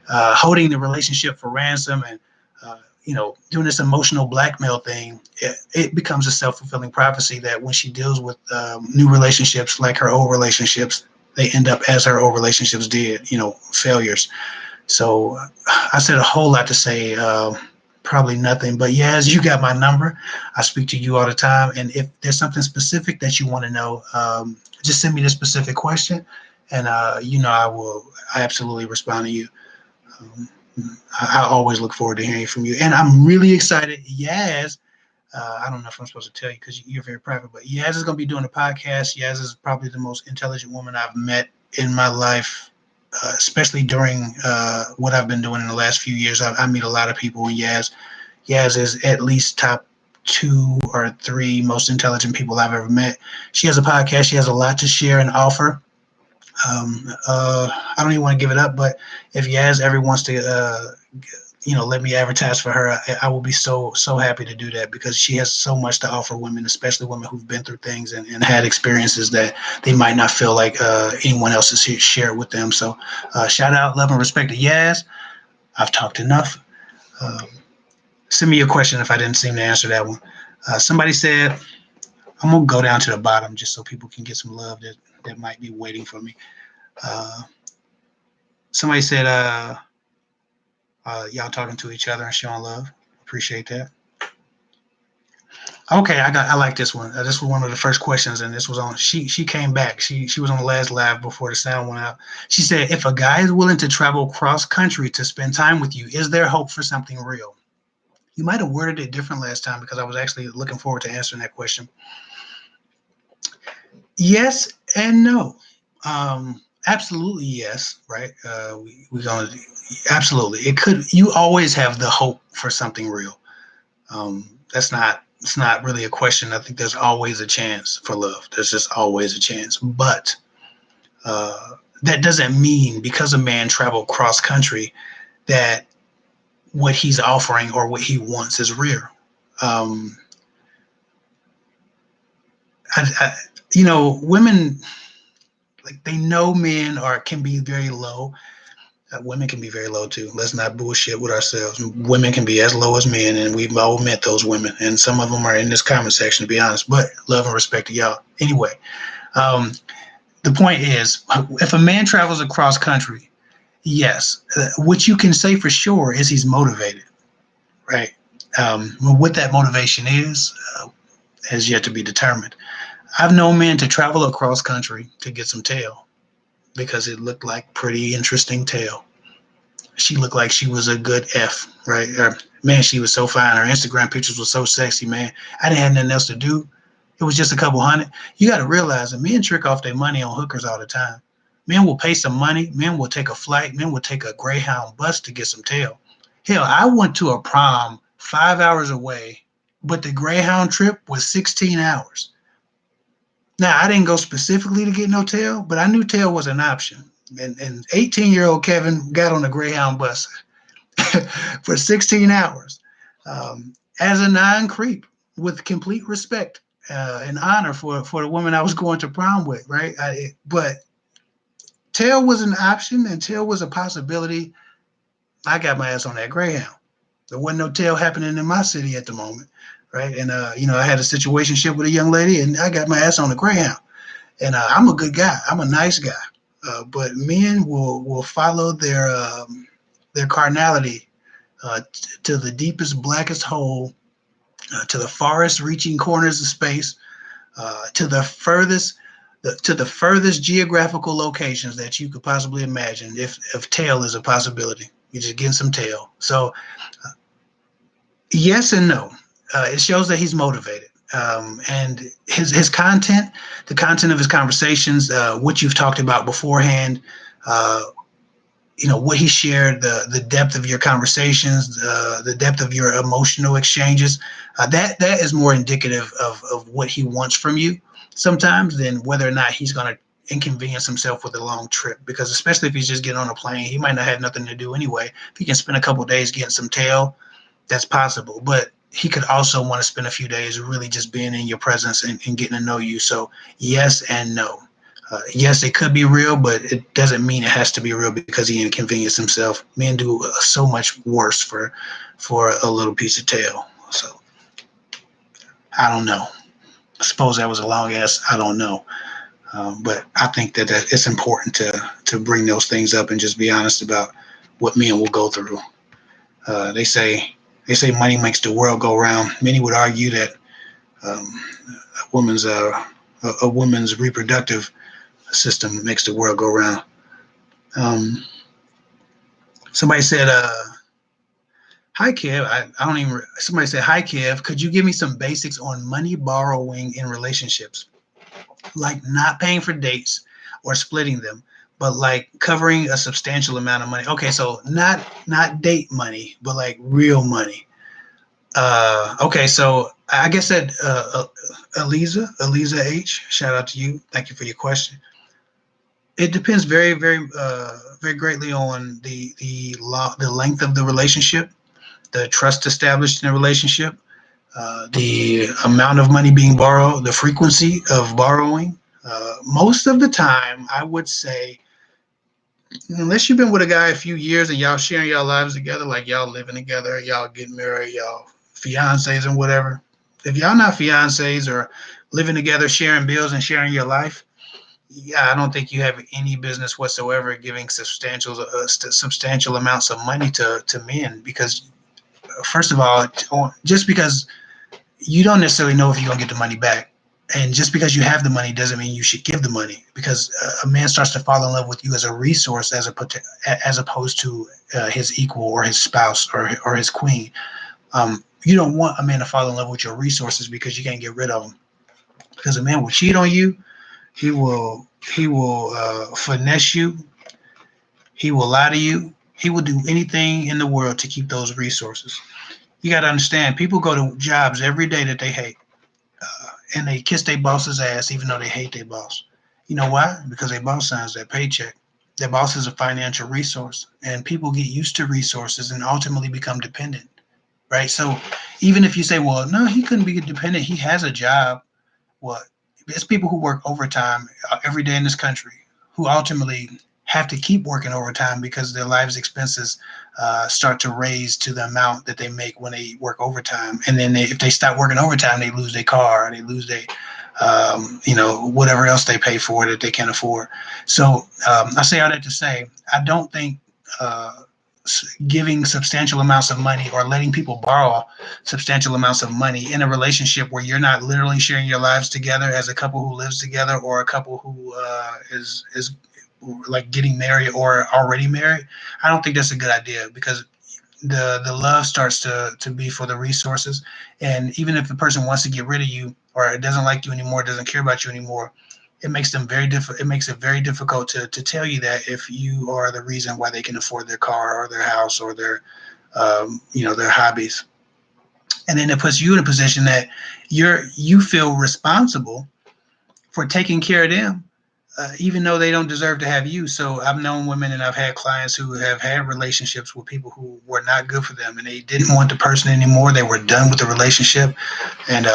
holding the relationship for ransom and doing this emotional blackmail thing, it becomes a self-fulfilling prophecy that when she deals with new relationships like her old relationships, they end up as her old relationships did, failures. So I said a whole lot to say, probably nothing. But Yaz, you got my number. I speak to you all the time. And if there's something specific that you want to know, just send me the specific question. And, I absolutely respond to you. Um, I always look forward to hearing from you. And I'm really excited. Yaz, I don't know if I'm supposed to tell you because you're very private, but Yaz is going to be doing a podcast. Yaz is probably the most intelligent woman I've met in my life, especially during what I've been doing in the last few years. I meet a lot of people, and Yaz is at least top 2 or 3 most intelligent people I've ever met. She has a podcast. She has a lot to share and offer. I don't even want to give it up, but if Yaz ever wants to, let me advertise for her, I will be so happy to do that because she has so much to offer women, especially women who've been through things and had experiences that they might not feel like anyone else has shared with them. So shout out, love and respect to Yaz. I've talked enough. Um, Send me your question if I didn't seem to answer that one. Somebody said, I'm going to go down to the bottom just so people can get some love that might be waiting for me. Uh, Somebody said, y'all talking to each other and showing love. Appreciate that. Okay, I like this one. This was one of the first questions, and this was on. She came back. She was on the last live before the sound went out. She said, if a guy is willing to travel cross country to spend time with you, is there hope for something real? You might have worded it different last time because I was actually looking forward to answering that question. Yes and no. Absolutely yes, right? We're gonna absolutely. It could. You always have the hope for something real. That's not. It's not really a question. I think there's always a chance for love. There's just always a chance. But that doesn't mean because a man traveled cross country that what he's offering or what he wants is real. Um, women, like, they know men can be very low. Women can be very low too. Let's not bullshit with ourselves. Women can be as low as men, and we've all met those women. And some of them are in this comment section, to be honest. But love and respect to y'all. Anyway, the point is, if a man travels across country, yes, what you can say for sure is he's motivated, right? What that motivation is has yet to be determined. I've known men to travel across country to get some tail because it looked like pretty interesting tail. She looked like she was a good F, right? Man, she was so fine. Her Instagram pictures were so sexy, man. I didn't have nothing else to do. It was just a couple hundred. You got to realize that men trick off their money on hookers all the time. Men will pay some money. Men will take a flight. Men will take a Greyhound bus to get some tail. Hell, I went to a prom 5 hours away, but the Greyhound trip was 16 hours. Now, I didn't go specifically to get no tail, but I knew tail was an option. And 18-year-old Kevin got on the Greyhound bus for 16 hours as a non-creep with complete respect and honor for the woman I was going to prom with, right? But tail was an option and tail was a possibility. I got my ass on that Greyhound. There wasn't no tail happening in my city at the moment, right? And, I had a situationship with a young lady, and I got my ass on the Greyhound. And I'm a good guy. I'm a nice guy. But men will follow their carnality to the deepest, blackest hole, to the farthest reaching corners of space, to the furthest geographical locations that you could possibly imagine. If tail is a possibility, you're just getting some tail. So yes and no. it shows that he's motivated. And his content, the content of his conversations, what you've talked about beforehand, uh, what he shared, the depth of your conversations, the depth of your emotional exchanges, that is more indicative of what he wants from you sometimes than whether or not he's going to inconvenience himself with a long trip. Because especially if he's just getting on a plane, he might not have nothing to do anyway. If he can spend a couple of days getting some tail, that's possible. But he could also want to spend a few days really just being in your presence and getting to know you. So yes and no. Yes, it could be real, but it doesn't mean it has to be real because he inconvenienced himself. Men do so much worse for a little piece of tail. So I don't know. I suppose that was a long ass. I don't know, but I think that it's important to bring those things up and just be honest about what men will go through. Uh, they say they say money makes the world go round. Many would argue that um, a woman's a woman's reproductive system makes the world go round. Um, Somebody said, "Hi Kev." I don't even. Somebody said, "Hi Kev. Could you give me some basics on money borrowing in relationships, like not paying for dates or splitting them, but like covering a substantial amount of money?" Okay, so not date money, but like real money. Okay, so I guess that Eliza H. Shout out to you. Thank you for your question. It depends very greatly on the length of the relationship, the trust established in a relationship, the amount of money being borrowed, the frequency of borrowing. Most of the time, I would say, unless you've been with a guy a few years and y'all sharing y'all lives together, like y'all living together, y'all getting married, y'all fiancés and whatever. If y'all not fiancés or living together, sharing bills and sharing your life, yeah, I don't think you have any business whatsoever giving substantial amounts of money to men because first of all, just because you don't necessarily know if you're gonna get the money back, and just because you have the money doesn't mean you should give the money because a man starts to fall in love with you as a resource as opposed to his equal or his spouse or his queen. You don't want a man to fall in love with your resources because you can't get rid of them. Because a man will cheat on you, he will finesse you, he will lie to you, he will do anything in the world to keep those resources. You got to understand, people go to jobs every day that they hate, and they kiss their boss's ass even though they hate their boss. You know why? Because their boss signs that paycheck. Their boss is a financial resource, and people get used to resources and ultimately become dependent, right? So even if you say, well, no, he couldn't be dependent, he has a job. Well, it's people who work overtime every day in this country who ultimately have to keep working overtime because their lives expenses start to raise to the amount that they make when they work overtime. And then if they stop working overtime, they lose their car, they lose their, whatever else they pay for that they can't afford. So I say all that to say, I don't think uh, giving substantial amounts of money or letting people borrow substantial amounts of money in a relationship where you're not literally sharing your lives together as a couple who lives together or a couple who is like getting married or already married. I don't think that's a good idea because the love starts to be for the resources, and even if the person wants to get rid of you or doesn't like you anymore, doesn't care about you anymore, it makes them very difficult. It makes it very difficult to tell you that if you are the reason why they can afford their car or their house or their hobbies. And then it puts you in a position that you feel responsible for taking care of them, even though they don't deserve to have you. So I've known women and I've had clients who have had relationships with people who were not good for them and they didn't want the person anymore. They were done with the relationship, and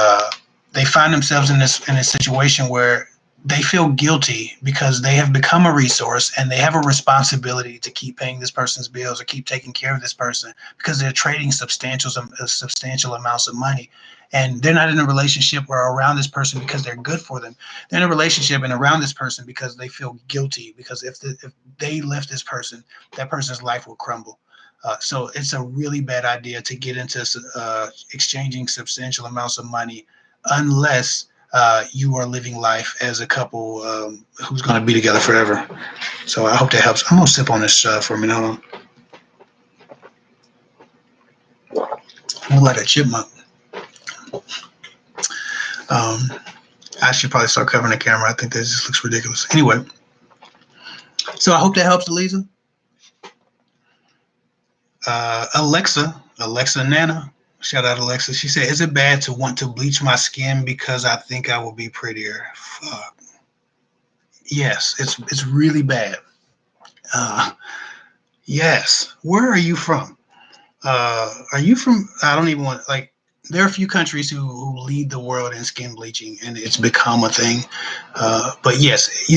they find themselves in a situation where they feel guilty because they have become a resource and they have a responsibility to keep paying this person's bills or keep taking care of this person because they're trading substantial amounts of money, and they're not in a relationship or around this person because they're good for them. They're in a relationship and around this person because they feel guilty because if they left this person, that person's life will crumble. So it's a really bad idea to get into exchanging substantial amounts of money unless you are living life as a couple who's going to be together forever. So I hope that helps. I'm going to sip on this for a minute. Hold on. I look like a chipmunk. Um, I should probably start covering the camera. I think that just looks ridiculous. Anyway, so I hope that helps, Eliza. Alexa Nana, shout out Alexa. She said, "Is it bad to want to bleach my skin because I think I will be prettier?" Fuck. Yes, it's really bad. Uh, yes. Where are you from? Are you from? I don't even want like. There are a few countries who lead the world in skin bleaching, and it's become a thing. But yes,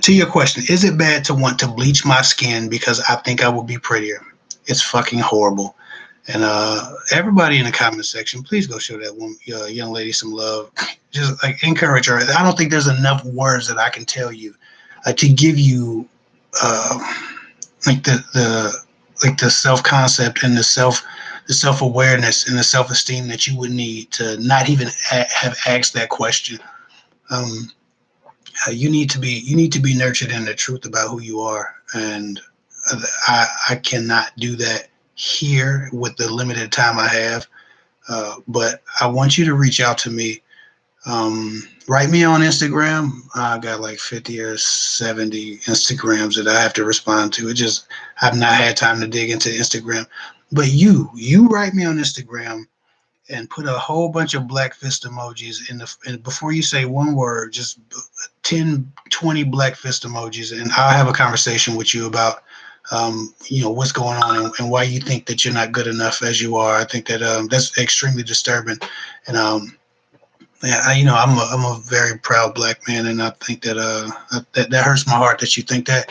to your question, is it bad to want to bleach my skin because I think I will be prettier? It's fucking horrible. And everybody in the comment section, please go show that woman, young lady some love. Just like encourage her. I don't think there's enough words that I can tell you to give you uh, like the self concept and the self awareness and the self esteem that you would need to not even have asked that question. Um, you need to be nurtured in the truth about who you are, and I cannot do that here with the limited time I have. But I want you to reach out to me. Write me on Instagram. I got like 50 or 70 Instagrams that I have to respond to. It just I've not had time to dig into Instagram. But you write me on Instagram and put a whole bunch of black fist emojis in the and before you say one word, just 10, 20 black fist emojis, and I'll have a conversation with you about what's going on and why you think that you're not good enough as you are. I think that that's extremely disturbing, and yeah, I'm a very proud black man, and I think that that hurts my heart that you think that.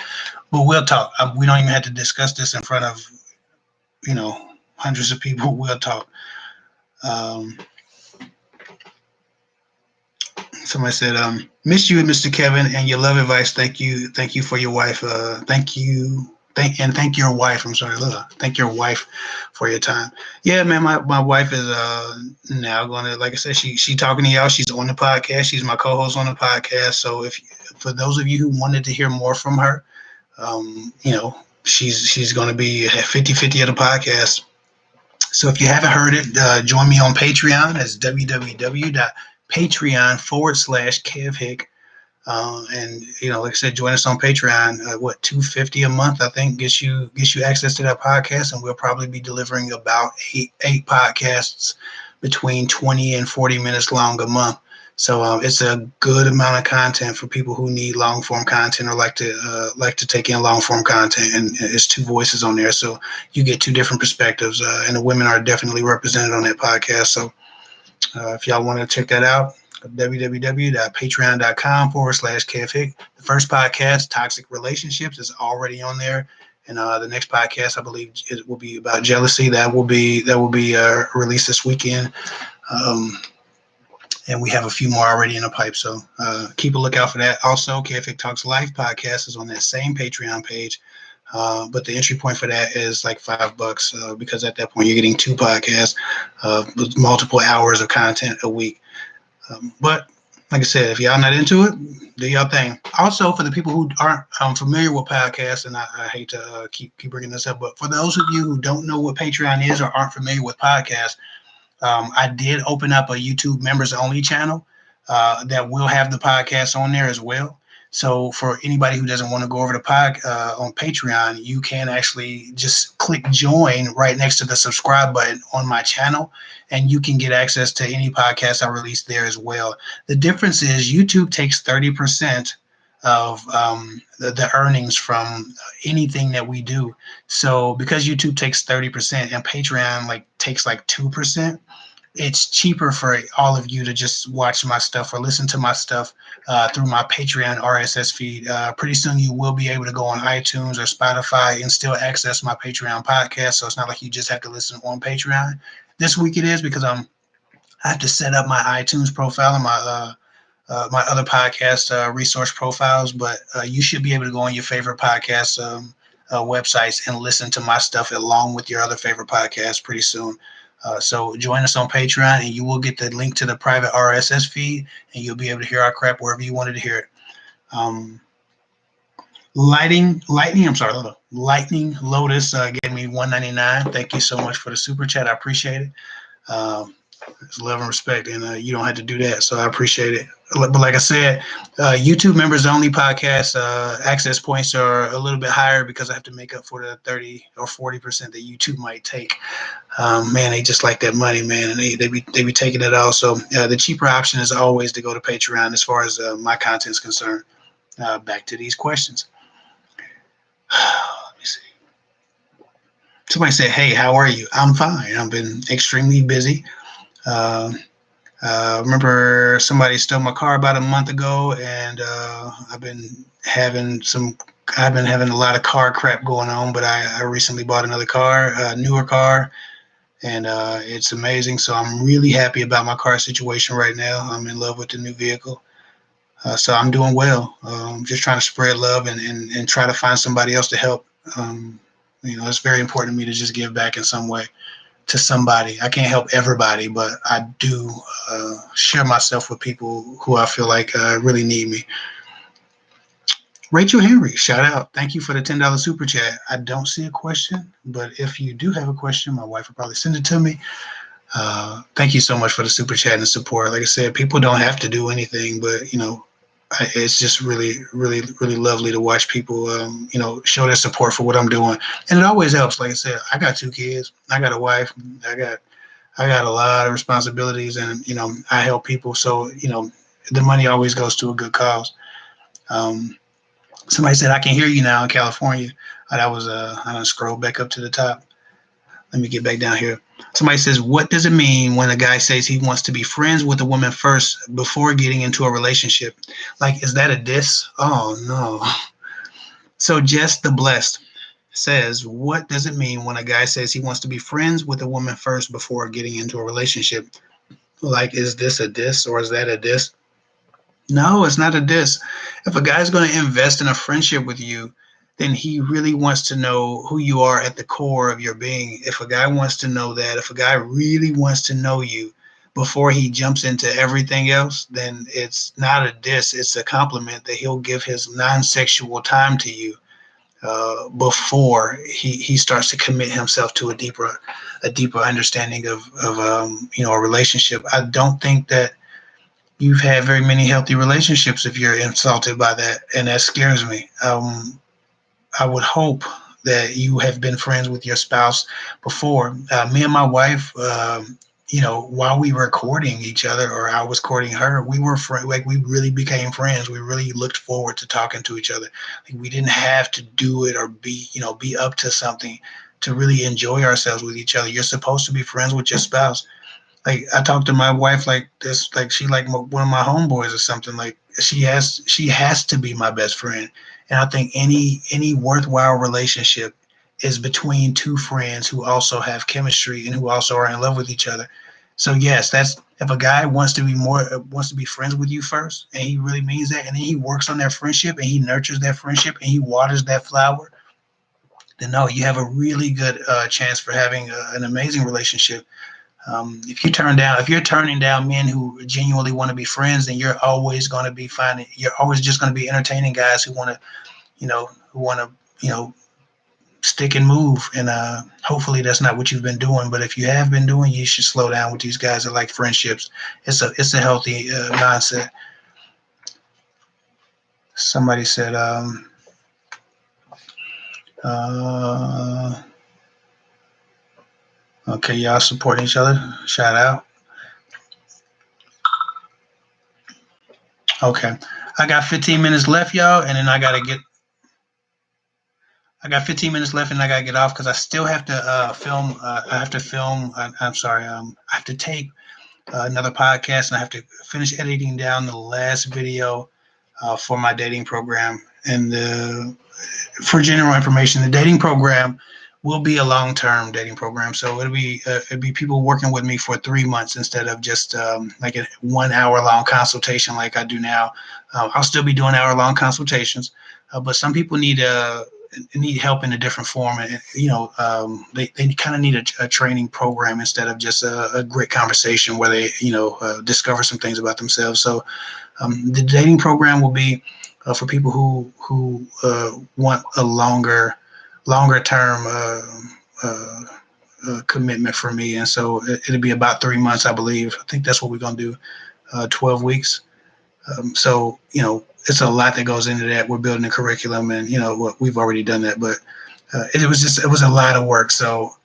But we'll talk. We don't even have to discuss this in front of you know hundreds of people. We'll talk. Um, Somebody said, "Miss you, Mr. Kevin, and your love advice. Thank you for your wife. Thank your wife. I'm sorry, thank your wife for your time. Yeah, man, my wife is now going to, like I said, she talking to y'all. She's on the podcast. She's my co-host on the podcast. So if for those of you who wanted to hear more from her, she's going to be 50-50 of the podcast. So if you haven't heard it, join me on Patreon. That's www.patreon.com/KevHick. And like I said, join us on Patreon. What, $2.50 a month? I think gets you access to that podcast, and we'll probably be delivering about eight podcasts between 20 and 40 minutes long a month. So it's a good amount of content for people who need long form content or like to take in long form content. And it's two voices on there, so you get two different perspectives. And the women are definitely represented on that podcast. So if y'all want to check that out, www.patreon.com/KevHick. The first podcast, Toxic Relationships, is already on there. And the next podcast, I believe, it will be about jealousy. That will be released this weekend. And we have a few more already in the pipe. So keep a lookout for that. Also, KFIC Talks Life podcast is on that same Patreon page. But the entry point for that is like $5 because at that point you're getting two podcasts with multiple hours of content a week. But like I said, if y'all not into it, do y'all thing. Also, for the people who aren't familiar with podcasts, and I hate to keep bringing this up, but for those of you who don't know what Patreon is or aren't familiar with podcasts, I did open up a YouTube members only channel that will have the podcast on there as well. So for anybody who doesn't want to go over the pod on Patreon, you can actually just click join right next to the subscribe button on my channel, and you can get access to any podcast I release there as well. The difference is YouTube takes 30% of the earnings from anything that we do. So because YouTube takes 30% and Patreon takes 2%, it's cheaper for all of you to just watch my stuff or listen to my stuff through my Patreon RSS feed. Pretty soon you will be able to go on iTunes or Spotify and still access my Patreon podcast. So it's not like you just have to listen on Patreon. This week it is because I have to set up my iTunes profile and my other podcast resource profiles, but you should be able to go on your favorite podcast websites and listen to my stuff along with your other favorite podcasts pretty soon. So join us on Patreon, and you will get the link to the private RSS feed, and you'll be able to hear our crap wherever you wanted to hear it. Lightning Lotus gave me $1.99. Thank you so much for the super chat. I appreciate it. It's love and respect, and you don't have to do that. So I appreciate it. But like I said, YouTube members only podcast access points are a little bit higher because I have to make up for the 30 or 40% that YouTube might take. Man, they just like that money, man, and they be taking it all. So the cheaper option is always to go to Patreon as far as my content is concerned. Back to these questions. Let me see. Somebody said, "Hey, how are you?" I'm fine. I've been extremely busy. Uh, remember somebody stole my car about a month ago, and I've been having some. I've been having a lot of car crap going on, but I recently bought another car, a newer car, and it's amazing. So I'm really happy about my car situation right now. I'm in love with the new vehicle, so I'm doing well. Just trying to spread love and try to find somebody else to help. It's very important to me to just give back in some way to somebody. I can't help everybody, but I do share myself with people who I feel like really need me. Rachel Henry, shout out. Thank you for the $10 super chat. I don't see a question, but if you do have a question, my wife will probably send it to me. Thank you so much for the super chat and the support. Like I said, people don't have to do anything, but it's just really, really, really lovely to watch people, show their support for what I'm doing, and it always helps. Like I said, I got 2 kids, I got a wife, I got a lot of responsibilities, and I help people, so the money always goes to a good cause. Um, Somebody said I can hear you now in California. That was I don't scroll back up to the top. Let me get back down here. Somebody says, what does it mean when a guy says he wants to be friends with a woman first before getting into a relationship? Like, is that a diss? Oh, no. So, Jess the Blessed says, what does it mean when a guy says he wants to be friends with a woman first before getting into a relationship? Like, is this a diss or is that a diss? No, it's not a diss. If a guy's going to invest in a friendship with you, then he really wants to know who you are at the core of your being. If a guy wants to know that, if a guy really wants to know you before he jumps into everything else, then it's not a diss. It's a compliment that he'll give his non-sexual time to you before he starts to commit himself to a deeper understanding of a relationship. I don't think that you've had very many healthy relationships if you're insulted by that, and that scares me. I would hope that you have been friends with your spouse before. Me and my wife, while we were courting each other, or I was courting her, we were like we really became friends. We really looked forward to talking to each other. Like, we didn't have to do it or be up to something to really enjoy ourselves with each other. You're supposed to be friends with your spouse. Like, I talked to my wife like this, like she like one of my homeboys or something. Like, she has to be my best friend. And I think any worthwhile relationship is between two friends who also have chemistry and who also are in love with each other. So yes, that's if a guy wants to be friends with you first, and he really means that, and then he works on that friendship and he nurtures that friendship and he waters that flower, then no, you have a really good chance for having an amazing relationship. If you're turning down men who genuinely want to be friends, then you're always just going to be entertaining guys who want to, stick and move. And hopefully that's not what you've been doing. But if you have been doing, you should slow down with these guys that like friendships. It's a healthy mindset. Somebody said, uh, okay, y'all supporting each other. Shout out. Okay. I got 15 minutes left, y'all, and then I got 15 minutes left, and I gotta get off because I still have to film. I have to film. I'm sorry. I have to tape another podcast, and I have to finish editing down the last video for my dating program. And for general information, the dating program will be a long-term dating program. So it'll be people working with me for 3 months instead of just like a 1 hour long consultation like I do now. I'll still be doing hour-long consultations, but some people need help in a different form, and they kind of need a training program instead of just a great conversation where they discover some things about themselves. So the dating program will be for people who want a longer term commitment for me, and so it'll be about 3 months, I believe. I think that's what we're gonna do, 12 weeks. So it's a lot that goes into that. We're building a curriculum, and we've already done that, but it was a lot of work. So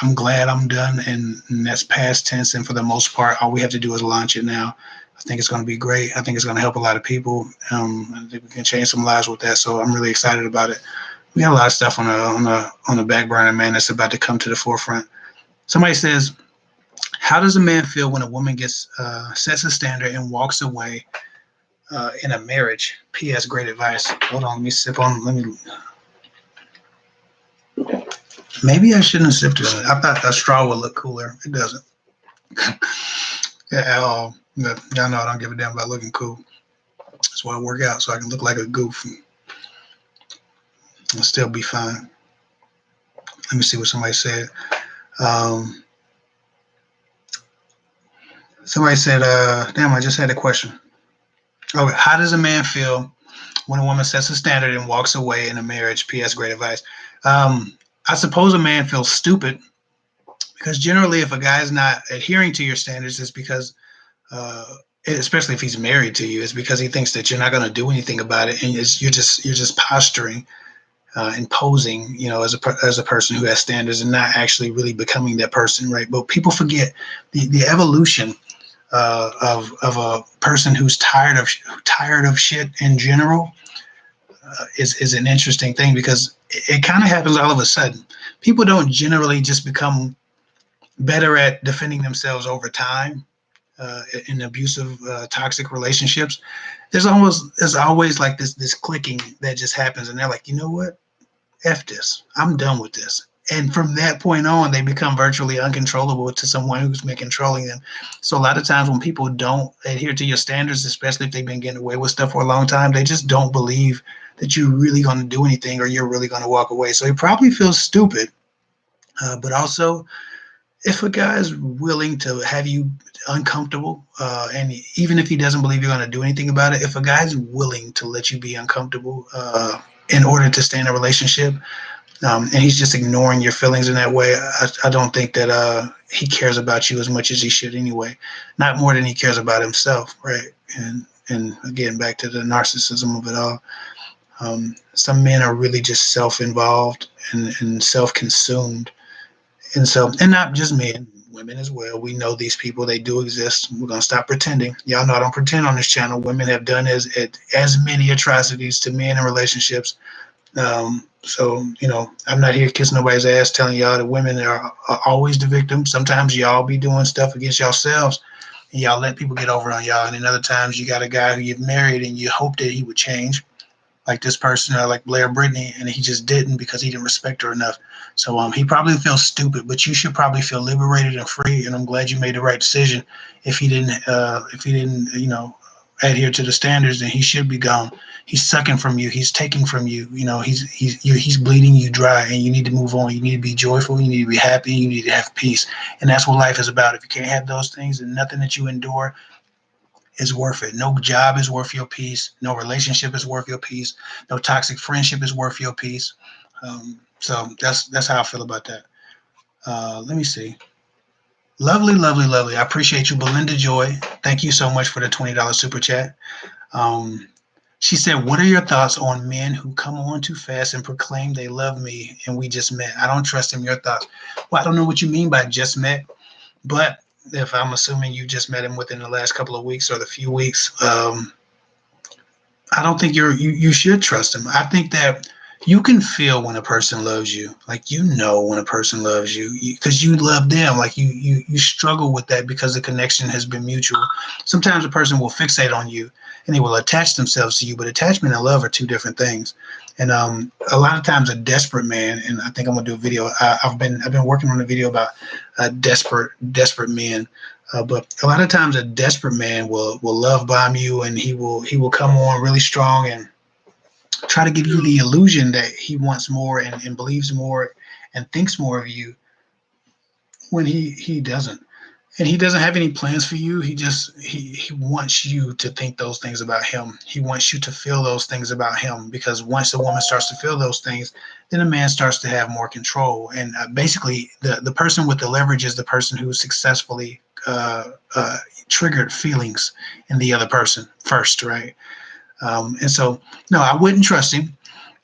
I'm glad I'm done, and that's past tense. And for the most part, all we have to do is launch it now. I think it's going to be great. I think it's going to help a lot of people. I think we can change some lives with that. So I'm really excited about it. We got a lot of stuff on the back burner, man. That's about to come to the forefront. Somebody says, "How does a man feel when a woman gets sets a standard and walks away in a marriage?" P.S. Great advice. Hold on, let me sip on. Let me. Maybe I shouldn't have sipped it. I thought a straw would look cooler. It doesn't. Yeah, at all. Y'all know I don't give a damn about looking cool. That's why I work out, so I can look like a goof and I'll still be fine. Let me see what somebody said. Um, Somebody said, damn, I just had a question. Oh, how does a man feel when a woman sets a standard and walks away in a marriage? P.S. Great advice. I suppose a man feels stupid because generally, if a guy's not adhering to your standards, it's because, especially if he's married to you, it's because he thinks that you're not going to do anything about it, and you're just posturing and posing, as a person who has standards and not actually really becoming that person, right? But people forget the evolution of a person who's tired of shit in general is an interesting thing because it kind of happens all of a sudden. People don't generally just become better at defending themselves over time in abusive, toxic relationships. There's always like this clicking that just happens, and they're like, you know what? F this. I'm done with this. And from that point on, they become virtually uncontrollable to someone who's been controlling them. So a lot of times when people don't adhere to your standards, especially if they've been getting away with stuff for a long time, they just don't believe that you're really going to do anything or you're really going to walk away. So he probably feels stupid. But also, if a guy is willing to have you uncomfortable, and even if he doesn't believe you're going to do anything about it, if a guy's willing to let you be uncomfortable in order to stay in a relationship, and he's just ignoring your feelings in that way, I don't think that he cares about you as much as he should anyway. Not more than he cares about himself, right? And again, back to the narcissism of it all. Some men are really just self-involved and self-consumed, and not just men, women as well. We know these people; they do exist. We're gonna stop pretending. Y'all know I don't pretend on this channel. Women have done as many atrocities to men in relationships. So I'm not here kissing nobody's ass, telling y'all that women are always the victim. Sometimes y'all be doing stuff against yourselves, and y'all let people get over on y'all. And then other times you got a guy who you've married, and you hope that he would change, like this person, like Blair Brittany, and he just didn't because he didn't respect her enough. So he probably feels stupid, but you should probably feel liberated and free. And I'm glad you made the right decision. If he didn't, adhere to the standards, then he should be gone. He's sucking from you. He's taking from you. He's bleeding you dry, and you need to move on. You need to be joyful. You need to be happy. You need to have peace, and that's what life is about. If you can't have those things, then nothing that you endure is worth it. No job is worth your peace. No relationship is worth your peace. No toxic friendship is worth your peace. So that's how I feel about that. Let me see. Lovely, lovely, lovely. I appreciate you, Belinda Joy. Thank you so much for the $20 super chat. Um, she said, "What are your thoughts on men who come on too fast and proclaim they love me and we just met? I don't trust them." Your thoughts? Well, I don't know what you mean by just met, but if I'm assuming you just met him within the last couple of weeks or the few weeks, I don't think you should trust him. I think that you can feel when a person loves you, like when a person loves you because you love them. Like you struggle with that because the connection has been mutual. Sometimes a person will fixate on you and they will attach themselves to you, but attachment and love are two different things. And a lot of times, a desperate man, and I think I'm gonna do a video. I've been working on a video about desperate men. But a lot of times, a desperate man will love bomb you, and he will come on really strong and try to give you the illusion that he wants more and believes more and thinks more of you when he doesn't. and he doesn't have any plans for you. He wants you to think those things about him. He wants you to feel those things about him, because once a woman starts to feel those things, then a man starts to have more control. And basically, the person with the leverage is the person who successfully triggered feelings in the other person first, right? And so, no, I wouldn't trust him.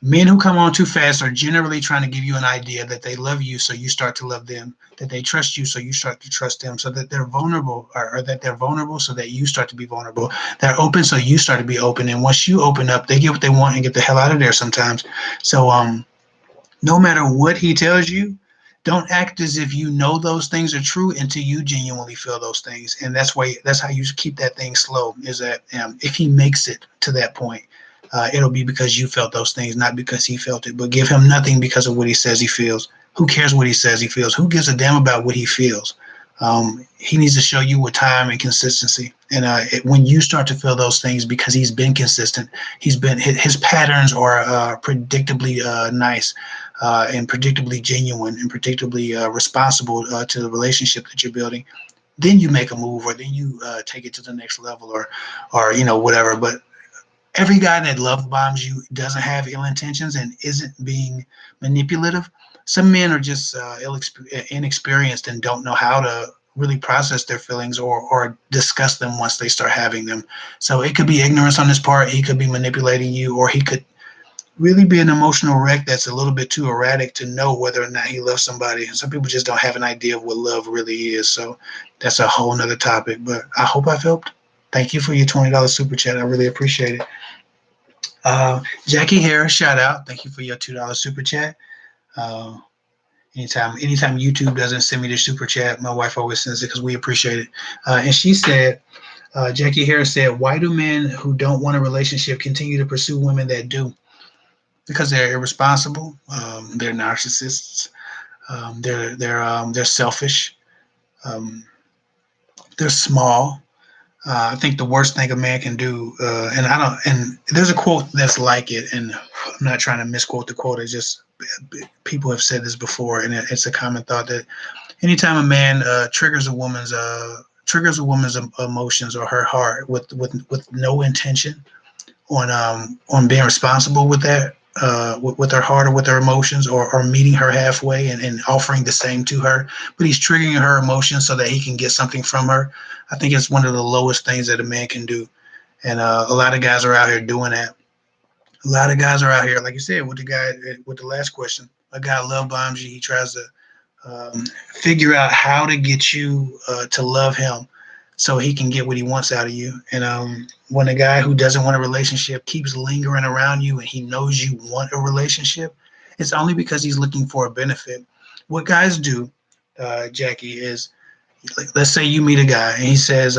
Men who come on too fast are generally trying to give you an idea that they love you, so you start to love them, that they trust you, so you start to trust them, so that they're vulnerable, or that they're vulnerable, so that you start to be vulnerable. They're open, so you start to be open. And once you open up, they get what they want and get the hell out of there sometimes. So, no matter what he tells you, don't act as if you know those things are true until you genuinely feel those things. And that's how you keep that thing slow, is that if he makes it to that point, it'll be because you felt those things, not because he felt it. But give him nothing because of what he says he feels. Who cares what he says he feels? Who gives a damn about what he feels? He needs to show you with time and consistency. And when you start to feel those things, because he's been consistent, his patterns are predictably nice, and predictably genuine, and predictably responsible to the relationship that you're building. Then you make a move, or then you take it to the next level, or whatever. But every guy that love bombs you doesn't have ill intentions and isn't being manipulative. Some men are just inexperienced and don't know how to really process their feelings, or discuss them once they start having them. So it could be ignorance on his part. He could be manipulating you, or he could really be an emotional wreck that's a little bit too erratic to know whether or not he loves somebody. Some people just don't have an idea of what love really is. So that's a whole nother topic. But I hope I've helped. Thank you for your $20 super chat. I really appreciate it. Jackie Harris, shout out. Thank you for your $2 super chat. Uh, anytime YouTube doesn't send me the super chat, my wife always sends it because we appreciate it. And she said, Jackie Harris said, why do men who don't want a relationship continue to pursue women that do? Because they're irresponsible. They're narcissists. They're selfish. Um, they're small. I think the worst thing a man can do, and I don't, and there's a quote that's like it, and I'm not trying to misquote the quote. It's just people have said this before, and it's a common thought that anytime a man triggers a woman's emotions or her heart with no intention on being responsible with that, with her heart or with her emotions, or meeting her halfway, and offering the same to her, but he's triggering her emotions so that he can get something from her. I think it's one of the lowest things that a man can do. And a lot of guys are out here doing that. A lot of guys are out here, like you said, with the guy with the last question. A guy love bombs you. He tries to figure out how to get you to love him so he can get what he wants out of you. And when a guy who doesn't want a relationship keeps lingering around you and he knows you want a relationship, it's only because he's looking for a benefit. What guys do, Jackie, is, like, let's say you meet a guy and he says,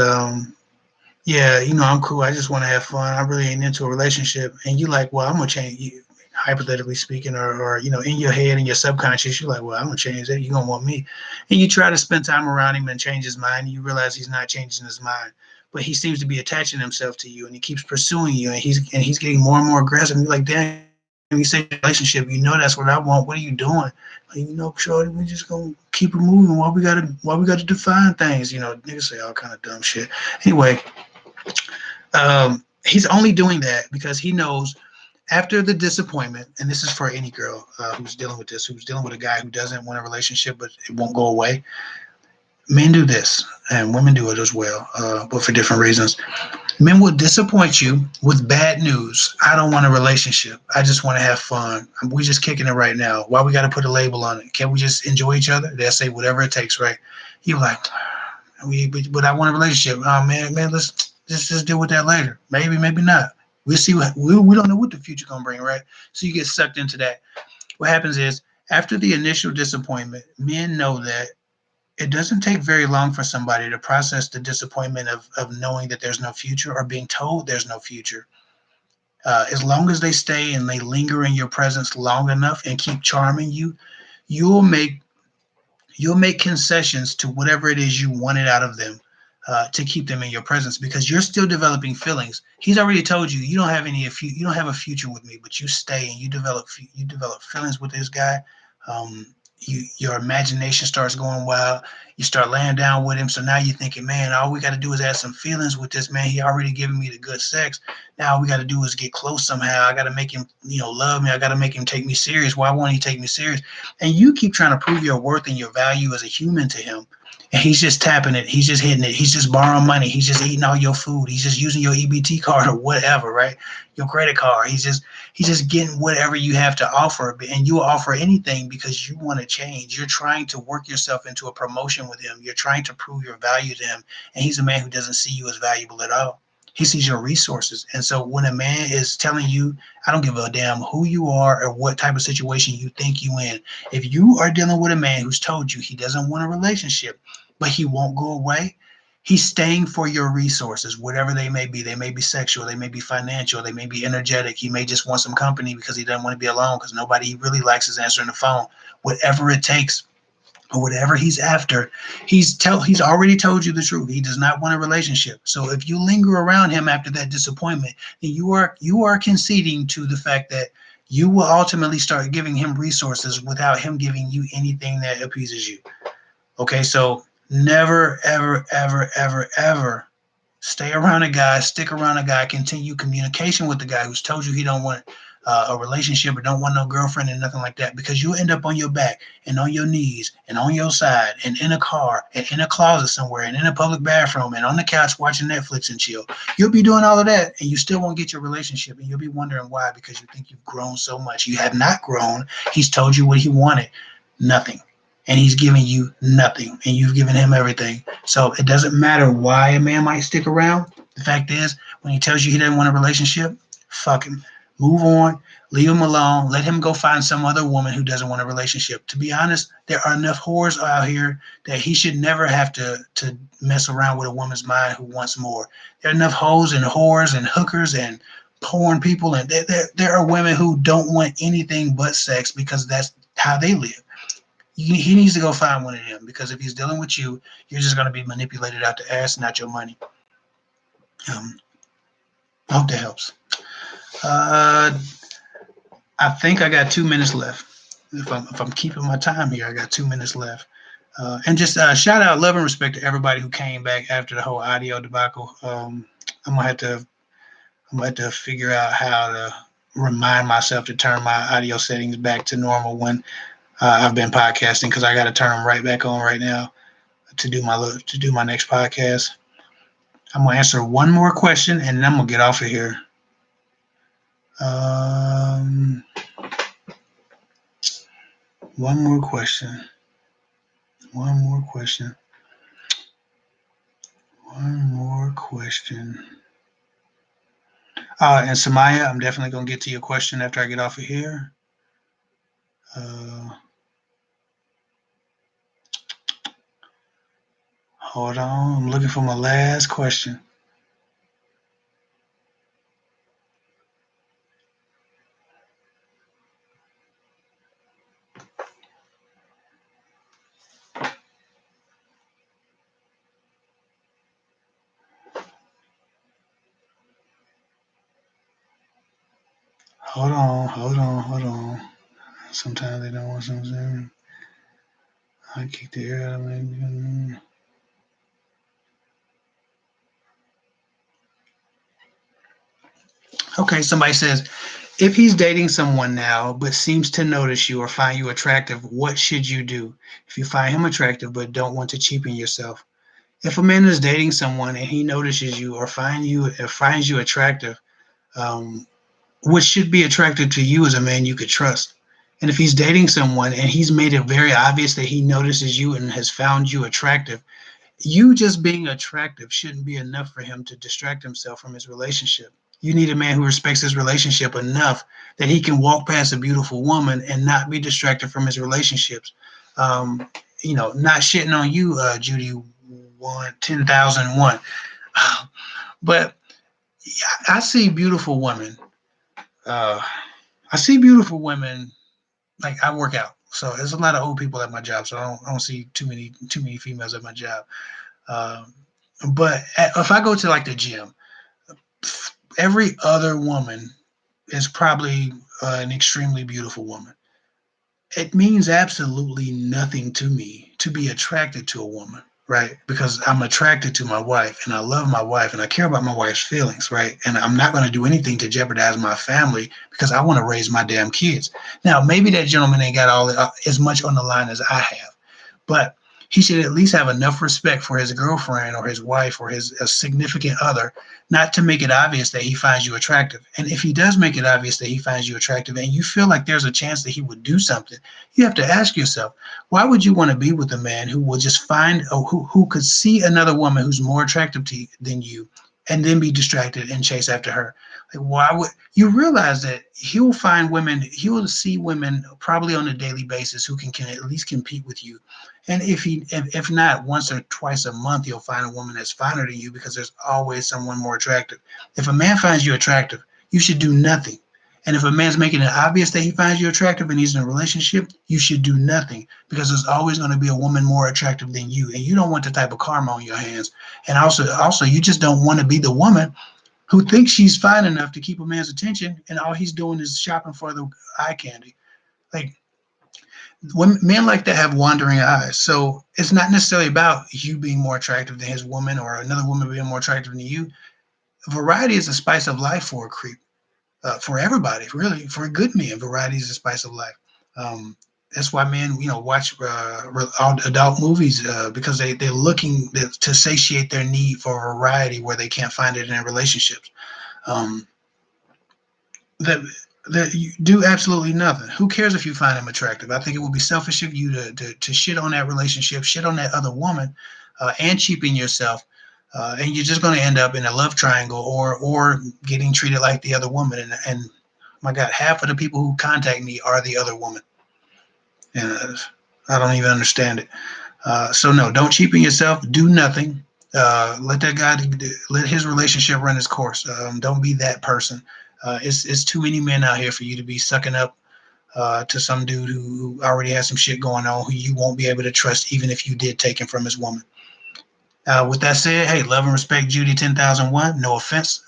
yeah, I'm cool. I just want to have fun. I really ain't into a relationship. And you like, well, I'm gonna change you, hypothetically speaking, or in your head, in your subconscious, you're like, well, I'm gonna change that. You're gonna want me. And you try to spend time around him and change his mind, and you realize he's not changing his mind. But he seems to be attaching himself to you, and he keeps pursuing you, and he's getting more and more aggressive. And you're like, damn, you say relationship, that's what I want. What are you doing? Like, shorty, we just gonna keep it moving. Why we gotta define things? Niggas say all kind of dumb shit. Anyway, he's only doing that because he knows after the disappointment, and this is for any girl who's dealing with this, who's dealing with a guy who doesn't want a relationship, but it won't go away. Men do this, and women do it as well, but for different reasons. Men will disappoint you with bad news. I don't want a relationship. I just want to have fun. We just kicking it right now. Why we got to put a label on it? Can't we just enjoy each other? They'll say whatever it takes, right? You're like, but I want a relationship. Oh man, let's just deal with that later. Maybe not. We'll see we don't know what the future gonna bring, right? So you get sucked into that. What happens is, after the initial disappointment, men know that it doesn't take very long for somebody to process the disappointment of knowing that there's no future, or being told there's no future. As long as they stay and they linger in your presence long enough and keep charming you, you'll make you'll make concessions to whatever it is you wanted out of them, to keep them in your presence, because you're still developing feelings. He's already told you you don't have a future with me, but you stay and you develop feelings with this guy. your imagination starts going wild. You start laying down with him. So now you're thinking, man, all we got to do is add some feelings with this man. He already giving me the good sex. Now all we got to do is get close somehow. I got to make him, love me. I got to make him take me serious. Why won't he take me serious? And you keep trying to prove your worth and your value as a human to him. And he's just tapping it. He's just hitting it. He's just borrowing money. He's just eating all your food. He's just using your EBT card or whatever, right? Your credit card. He's just getting whatever you have to offer, and you will offer anything because you want to change. You're trying to work yourself into a promotion with him. You're trying to prove your value to him, and he's a man who doesn't see you as valuable at all. He sees your resources. And so when a man is telling you, I don't give a damn who you are or what type of situation you think you in, if you are dealing with a man who's told you he doesn't want a relationship, but he won't go away, he's staying for your resources, whatever they may be. They may be sexual, they may be financial, they may be energetic. He may just want some company because he doesn't want to be alone because nobody he really likes is answering the phone. Whatever it takes, or whatever he's after, he's already told you the truth. He does not want a relationship. So if you linger around him after that disappointment, then you are conceding to the fact that you will ultimately start giving him resources without him giving you anything that appeases you. Okay, so never, ever, ever, ever, ever stay around a guy, stick around a guy, continue communication with the guy who's told you he don't want a relationship or don't want no girlfriend and nothing like that, because you'll end up on your back and on your knees and on your side and in a car and in a closet somewhere and in a public bathroom and on the couch watching Netflix and chill. You'll be doing all of that and you still won't get your relationship, and you'll be wondering why, because you think you've grown so much. You have not grown. He's told you what he wanted, nothing. And he's giving you nothing, and you've given him everything. So it doesn't matter why a man might stick around. The fact is, when he tells you he doesn't want a relationship, fuck him. Move on, leave him alone, let him go find some other woman who doesn't want a relationship. To be honest, there are enough whores out here that he should never have to mess around with a woman's mind who wants more. There are enough hoes and whores and hookers and porn people, and there are women who don't want anything but sex because that's how they live. He needs to go find one of them, because if he's dealing with you, you're just going to be manipulated out the ass, not your money. Um, I hope that helps. Uh, I think I got 2 minutes left. If I'm keeping my time here, I got 2 minutes left. And just shout out, love and respect to everybody who came back after the whole audio debacle. I'm gonna have to figure out how to remind myself to turn my audio settings back to normal when I've been podcasting, because I got to turn them right back on right now to do my next podcast. I'm gonna answer one more question and then I'm gonna get off of here. Um, one more question. One more question. One more question. And Samaya, I'm definitely gonna get to your question after I get off of here. Hold on, I'm looking for my last question. Hold on. Sometimes they don't want something. I kick the air out of me. Okay, somebody says, if he's dating someone now but seems to notice you or find you attractive, what should you do? If you find him attractive but don't want to cheapen yourself. If a man is dating someone and he notices you or finds you attractive, um, what should be attractive to you as a man you could trust. And if he's dating someone and he's made it very obvious that he notices you and has found you attractive, you just being attractive shouldn't be enough for him to distract himself from his relationship. You need a man who respects his relationship enough that he can walk past a beautiful woman and not be distracted from his relationships. Not shitting on you, Judy 10,001. But I see beautiful women. I see beautiful women. Like, I work out, so there's a lot of old people at my job. So I don't see too many females at my job. Um, but if I go to like the gym, every other woman is probably an extremely beautiful woman. It means absolutely nothing to me to be attracted to a woman, right? Because I'm attracted to my wife and I love my wife and I care about my wife's feelings, right? And I'm not going to do anything to jeopardize my family because I want to raise my damn kids. Now, maybe that gentleman ain't got all as much on the line as I have, but he should at least have enough respect for his girlfriend or his wife or his significant other not to make it obvious that he finds you attractive. And if he does make it obvious that he finds you attractive and you feel like there's a chance that he would do something, you have to ask yourself, why would you want to be with a man who will just find, or who could see another woman who's more attractive to you than you and then be distracted and chase after her? Like, why would you realize that he'll find women, he will see women probably on a daily basis who can at least compete with you, and if not once or twice a month, you'll find a woman that's finer than you because there's always someone more attractive. If a man finds you attractive, you should do nothing. And if a man's making it obvious that he finds you attractive and he's in a relationship, you should do nothing because there's always going to be a woman more attractive than you, and you don't want the type of karma on your hands. And also, you just don't want to be the woman who thinks she's fine enough to keep a man's attention, and all he's doing is shopping for the eye candy. Like, when men like that have wandering eyes. So it's not necessarily about you being more attractive than his woman or another woman being more attractive than you. Variety is the spice of life for a creep, for everybody, really. For good men, variety is the spice of life. That's why men, watch adult movies because they're looking to satiate their need for variety where they can't find it in their relationships. Um, that that you do absolutely nothing. Who cares if you find him attractive? I think it would be selfish of you to shit on that relationship, shit on that other woman, and cheapen yourself. And you're just going to end up in a love triangle or getting treated like the other woman. And my God, half of the people who contact me are the other woman, and I don't even understand it. So no, don't cheapen yourself. Do nothing. Let that guy let his relationship run its course. Don't be that person. It's too many men out here for you to be sucking up to some dude who already has some shit going on, who you won't be able to trust, even if you did take him from his woman. With that said, hey, love and respect, Judy 10,001. No offense.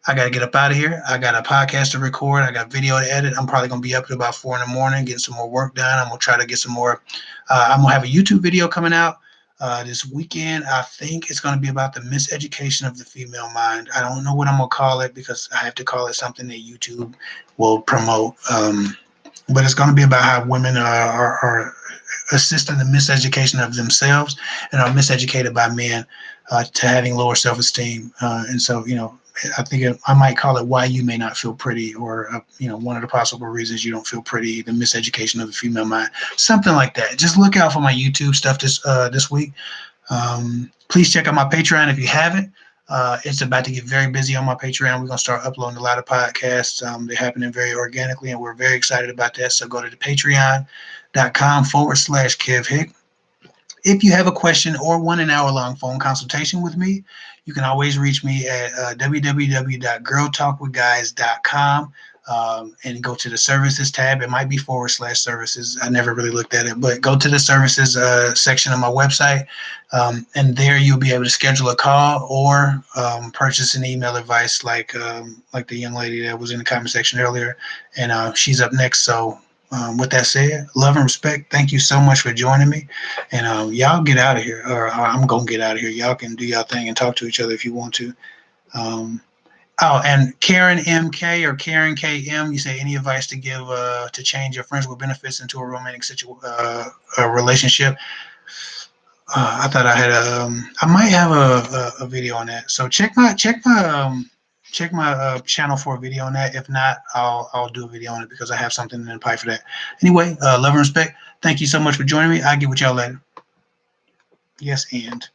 I got to get up out of here. I got a podcast to record. I got video to edit. I'm probably going to be up at about 4 in the morning, getting some more work done. I'm going to try to get some more. I'm going to have a YouTube video coming out this weekend. I think it's going to be about the miseducation of the female mind. I don't know what I'm going to call it because I have to call it something that YouTube will promote. But it's going to be about how women are assisting the miseducation of themselves and are miseducated by men to having lower self-esteem. And so, I think I might call it why you may not feel pretty, or one of the possible reasons you don't feel pretty, the miseducation of the female mind, something like that. Just look out for my YouTube stuff this week. Please check out my Patreon if you haven't. It's about to get very busy on my Patreon. We're going to start uploading a lot of podcasts. They're happening very organically, and we're very excited about that. So go to the patreon.com/Kev Hick. If you have a question or want an hour-long phone consultation with me, you can always reach me at www.girltalkwithguys.com and go to the services tab. It might be /services. I never really looked at it, but go to the services section of my website, and there you'll be able to schedule a call or purchase an email advice like the young lady that was in the comment section earlier, and she's up next. So with that said, love and respect. Thank you so much for joining me. And y'all get out of here, or I'm going to get out of here. Y'all can do y'all thing and talk to each other if you want to. And Karen MK or Karen KM, you say any advice to give to change your friends with benefits into a romantic relationship? I thought I had I might have a video on that. So check my channel for a video on that. If not, I'll do a video on it because I have something in the pipe for that. Anyway, love and respect. Thank you so much for joining me. I'll get with y'all later. Yes, and.